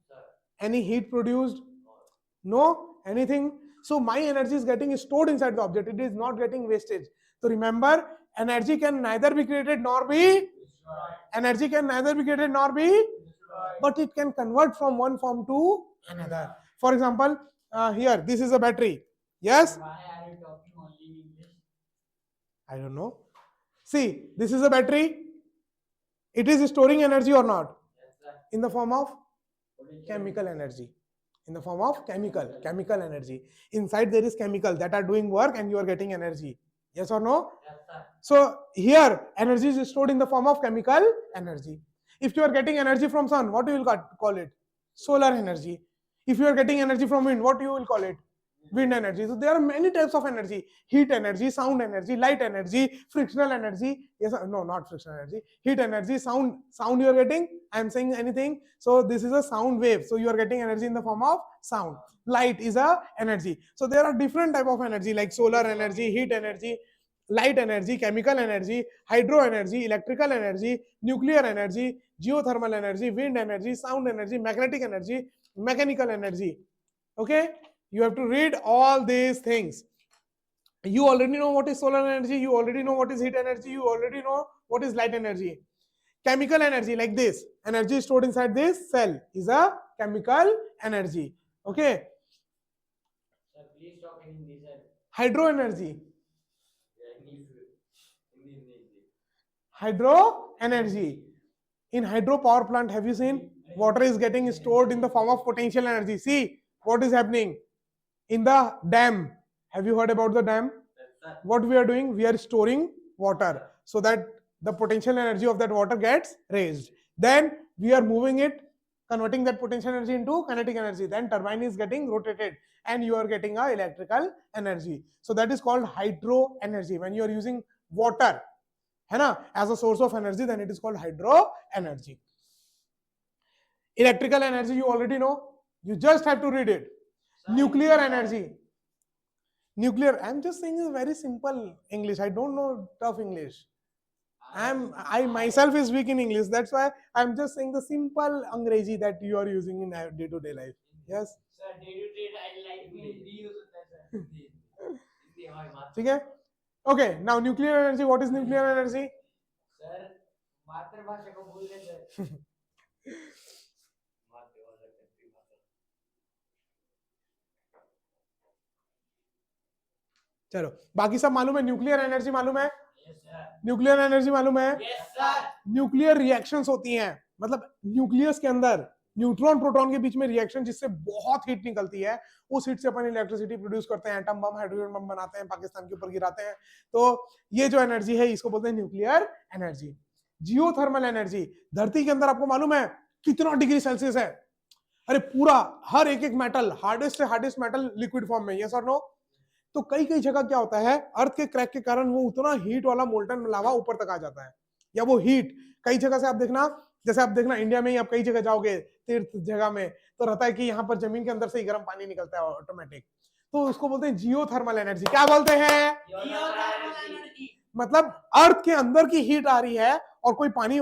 [SPEAKER 2] Sir.
[SPEAKER 1] Any heat produced? No? Anything? So my energy is getting stored inside the object. It is not getting wasted. So remember, energy can neither be created nor be Energy can neither be created nor be, but it can convert from one form to another. For example, here, this is a battery. Yes?
[SPEAKER 2] Why are you talking only in English?
[SPEAKER 1] I don't know. See, this is a battery. It is storing energy or not?
[SPEAKER 2] Yes sir.
[SPEAKER 1] in the form of chemical energy. In the form of chemical energy. Inside there is chemical that are doing work and you are getting energy. Yes or no?
[SPEAKER 2] Yes, sir.
[SPEAKER 1] So here energy is stored in the form of chemical energy. If you are getting energy from sun, what you will call it? Solar energy. If you are getting energy from wind, what you will call it? Wind energy. So there are many types of energy: heat energy, sound energy, light energy, frictional energy. Yes, no, not frictional energy. Heat energy, sound you are getting. I am saying anything. So this is a sound wave. So you are getting energy in the form of sound. Light is a energy. So there are different type of energy like solar energy, heat energy, light energy, chemical energy, hydro energy, electrical energy, nuclear energy, geothermal energy, wind energy, sound energy, magnetic energy, mechanical energy. Okay, you have to read all these things. You already know what is solar energy, you already know what is heat energy, you already know what is light energy. Chemical energy, like this energy stored inside this cell, is a chemical energy. Okay.
[SPEAKER 2] Sir, please talk in Hindi, sir.
[SPEAKER 1] Hydro energy.
[SPEAKER 2] Hindi.
[SPEAKER 1] Hydro energy. In hydro power plant, have you seen water is getting stored in the form of potential energy? See what is happening in the dam. Have you heard about the dam?
[SPEAKER 2] Yes, sir.
[SPEAKER 1] What we are doing, we are storing water so that the potential energy of that water gets raised. Then we are moving it, converting that potential energy into kinetic energy. Then turbine is getting rotated and you are getting a electrical energy. So that is called hydro energy. When you are using water, है ना, as a source of energy, then it is called hydro energy. Electrical energy you already know, you just have to read it. Nuclear energy. Nuclear, I'm just saying a very simple English. I don't know tough English. I myself is weak in English. That's why I'm just saying the simple Angrezi that you are using in day-to-day life. Yes.
[SPEAKER 2] Sir, day-to-day life में भी use होता है sir. Hindi हमारी मातृभाषा.
[SPEAKER 1] ठीक है? Okay. Now nuclear energy. What is nuclear energy?
[SPEAKER 2] Sir, मातृभाषा को भूल गए sir.
[SPEAKER 1] चलो बाकी सब मालूम है. न्यूक्लियर एनर्जी मालूम है.
[SPEAKER 2] Yes, sir.
[SPEAKER 1] न्यूक्लियर एनर्जी मालूम है.
[SPEAKER 2] Yes, sir.
[SPEAKER 1] न्यूक्लियर रिएक्शंस होती हैं, मतलब न्यूक्लियस के अंदर न्यूट्रॉन प्रोटॉन के बीच में रिएक्शन जिससे बहुत हीट निकलती है, उस हीट से अपन इलेक्ट्रिसिटी प्रोड्यूस करते हैं, एटम बम, हाइड्रोजन बम बनाते हैं, पाकिस्तान के ऊपर गिराते हैं. तो ये जो एनर्जी है इसको बोलते हैं न्यूक्लियर एनर्जी. जियोथर्मल एनर्जी, धरती के अंदर आपको मालूम है कितना डिग्री सेल्सियस है? अरे पूरा हर एक मेटल, हार्डेस्ट से हार्डेस्ट मेटल लिक्विड फॉर्म में. यस और नो? तो कई कई जगह क्या होता है, अर्थ के क्रैक के कारण वो उतना हीट वाला मोल्टन लावा ऊपर तक आ जाता है, या वो हीट कई जगह से आप देखना, जैसे आप देखना इंडिया में ही आप कई जगह जाओगे तीर्थ जगह में, तो रहता है कि यहाँ पर जमीन के अंदर से ही गर्म पानी निकलता है ऑटोमेटिक. तो उसको बोलते हैं जियोथर्मल एनर्जी. क्या बोलते हैं? मतलब अर्थ के अंदर की हीट आ रही है और कोई पानी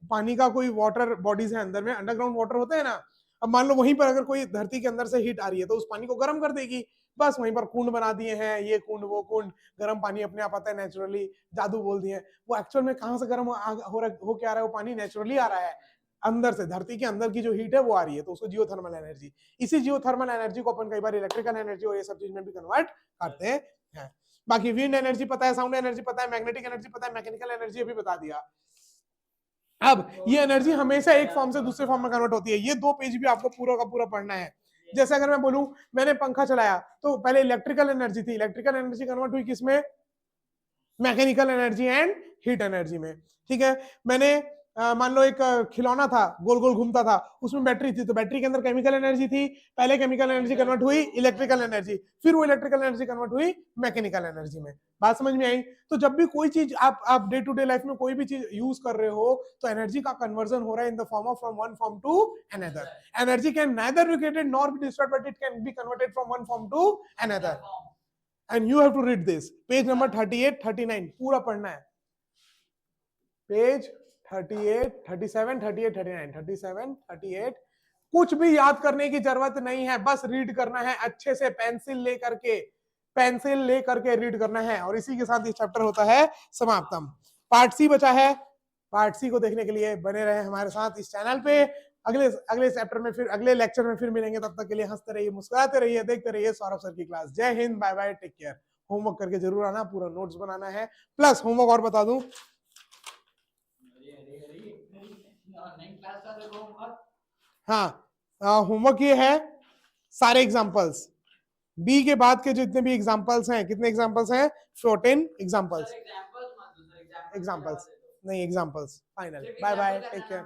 [SPEAKER 1] पानी का कोई वाटर बॉडीज है अंदर में, अंडरग्राउंड वाटर होते हैं ना. अब मान लो वहीं पर अगर कोई धरती के अंदर से हीट आ रही है तो उस पानी को गर्म कर देगी. बस वहीं पर कुंड बना दिए हैं, ये कुंड वो कुंड, गर्म पानी अपने आप आता है नेचुरली, जादू बोल दिए. वो एक्चुअल में कहां से गर्म हो क्या रहा है? वो पानी नेचुरली आ रहा है अंदर से, धरती के अंदर की जो हीट है वो आ रही है, तो उसको जियोथर्मल एनर्जी. इसी जियोथर्मल एनर्जी को अपन कई बार इलेक्ट्रिकल एनर्जी और ये सब चीज में भी कन्वर्ट करते हैं. बाकी विंड एनर्जी पता है, साउंड एनर्जी पता है, मैग्नेटिक एनर्जी पता है, मैकेनिकल एनर्जी अभी बता दिया. अब ये एनर्जी हमेशा एक फॉर्म से दूसरे फॉर्म में कन्वर्ट होती है. ये 2 पेज भी आपको पूरा का पूरा पढ़ना है. जैसे अगर मैं बोलूं मैंने पंखा चलाया, तो पहले इलेक्ट्रिकल एनर्जी थी, इलेक्ट्रिकल एनर्जी कन्वर्ट हुई किसमें? Mechanical energy and heat energy में. ठीक है. मैंने मान लो एक खिलौना था, गोल गोल घूमता था, उसमें बैटरी थी, तो बैटरी के अंदर केमिकल एनर्जी थी. पहले केमिकल एनर्जी कन्वर्ट हुई इलेक्ट्रिकल एनर्जी, फिर वो इलेक्ट्रिकल एनर्जी कन्वर्ट हुई मैकेनिकल एनर्जी में. बात समझ में आई? तो जब भी कोई चीज आप डे टू डे लाइफ में कोई भी चीज यूज कर रहे हो, तो एनर्जी का कन्वर्जन हो रहा है in the form of from one form to another. Energy can neither be created nor be destroyed, but it can be converted from one form to another. And you have to read this. Page number 38 39 पूरा पढ़ना है. Page 38 37 38 39 37 38. कुछ भी याद करने की जरूरत नहीं है, बस रीड करना है अच्छे से, पेंसिल लेकर के रीड करना है. और इसी के साथ ये चैप्टर होता है समाप्तम. पार्ट सी बचा है. पार्ट सी को देखने के लिए बने रहे हमारे साथ इस चैनल पे. अगले चैप्टर में फिर अगले लेक्चर में फिर मिलेंगे. तब तक के लिए हंसते रहिए, मुस्कुराते रहिए, देखते रहिए सौरभ सर की क्लास. जय हिंद, bye bye, take care. Homework करके जरूर आना, पूरा नोट्स बनाना है. प्लस होमवर्क और बता दूं, हाँ, होमवर्क ये है सारे एग्जांपल्स बी के बाद के जितने भी एग्जांपल्स हैं, कितने एग्जांपल्स हैं? 14 एग्जांपल्स। एग्जांपल्स नहीं, examples final. Bye bye, take care.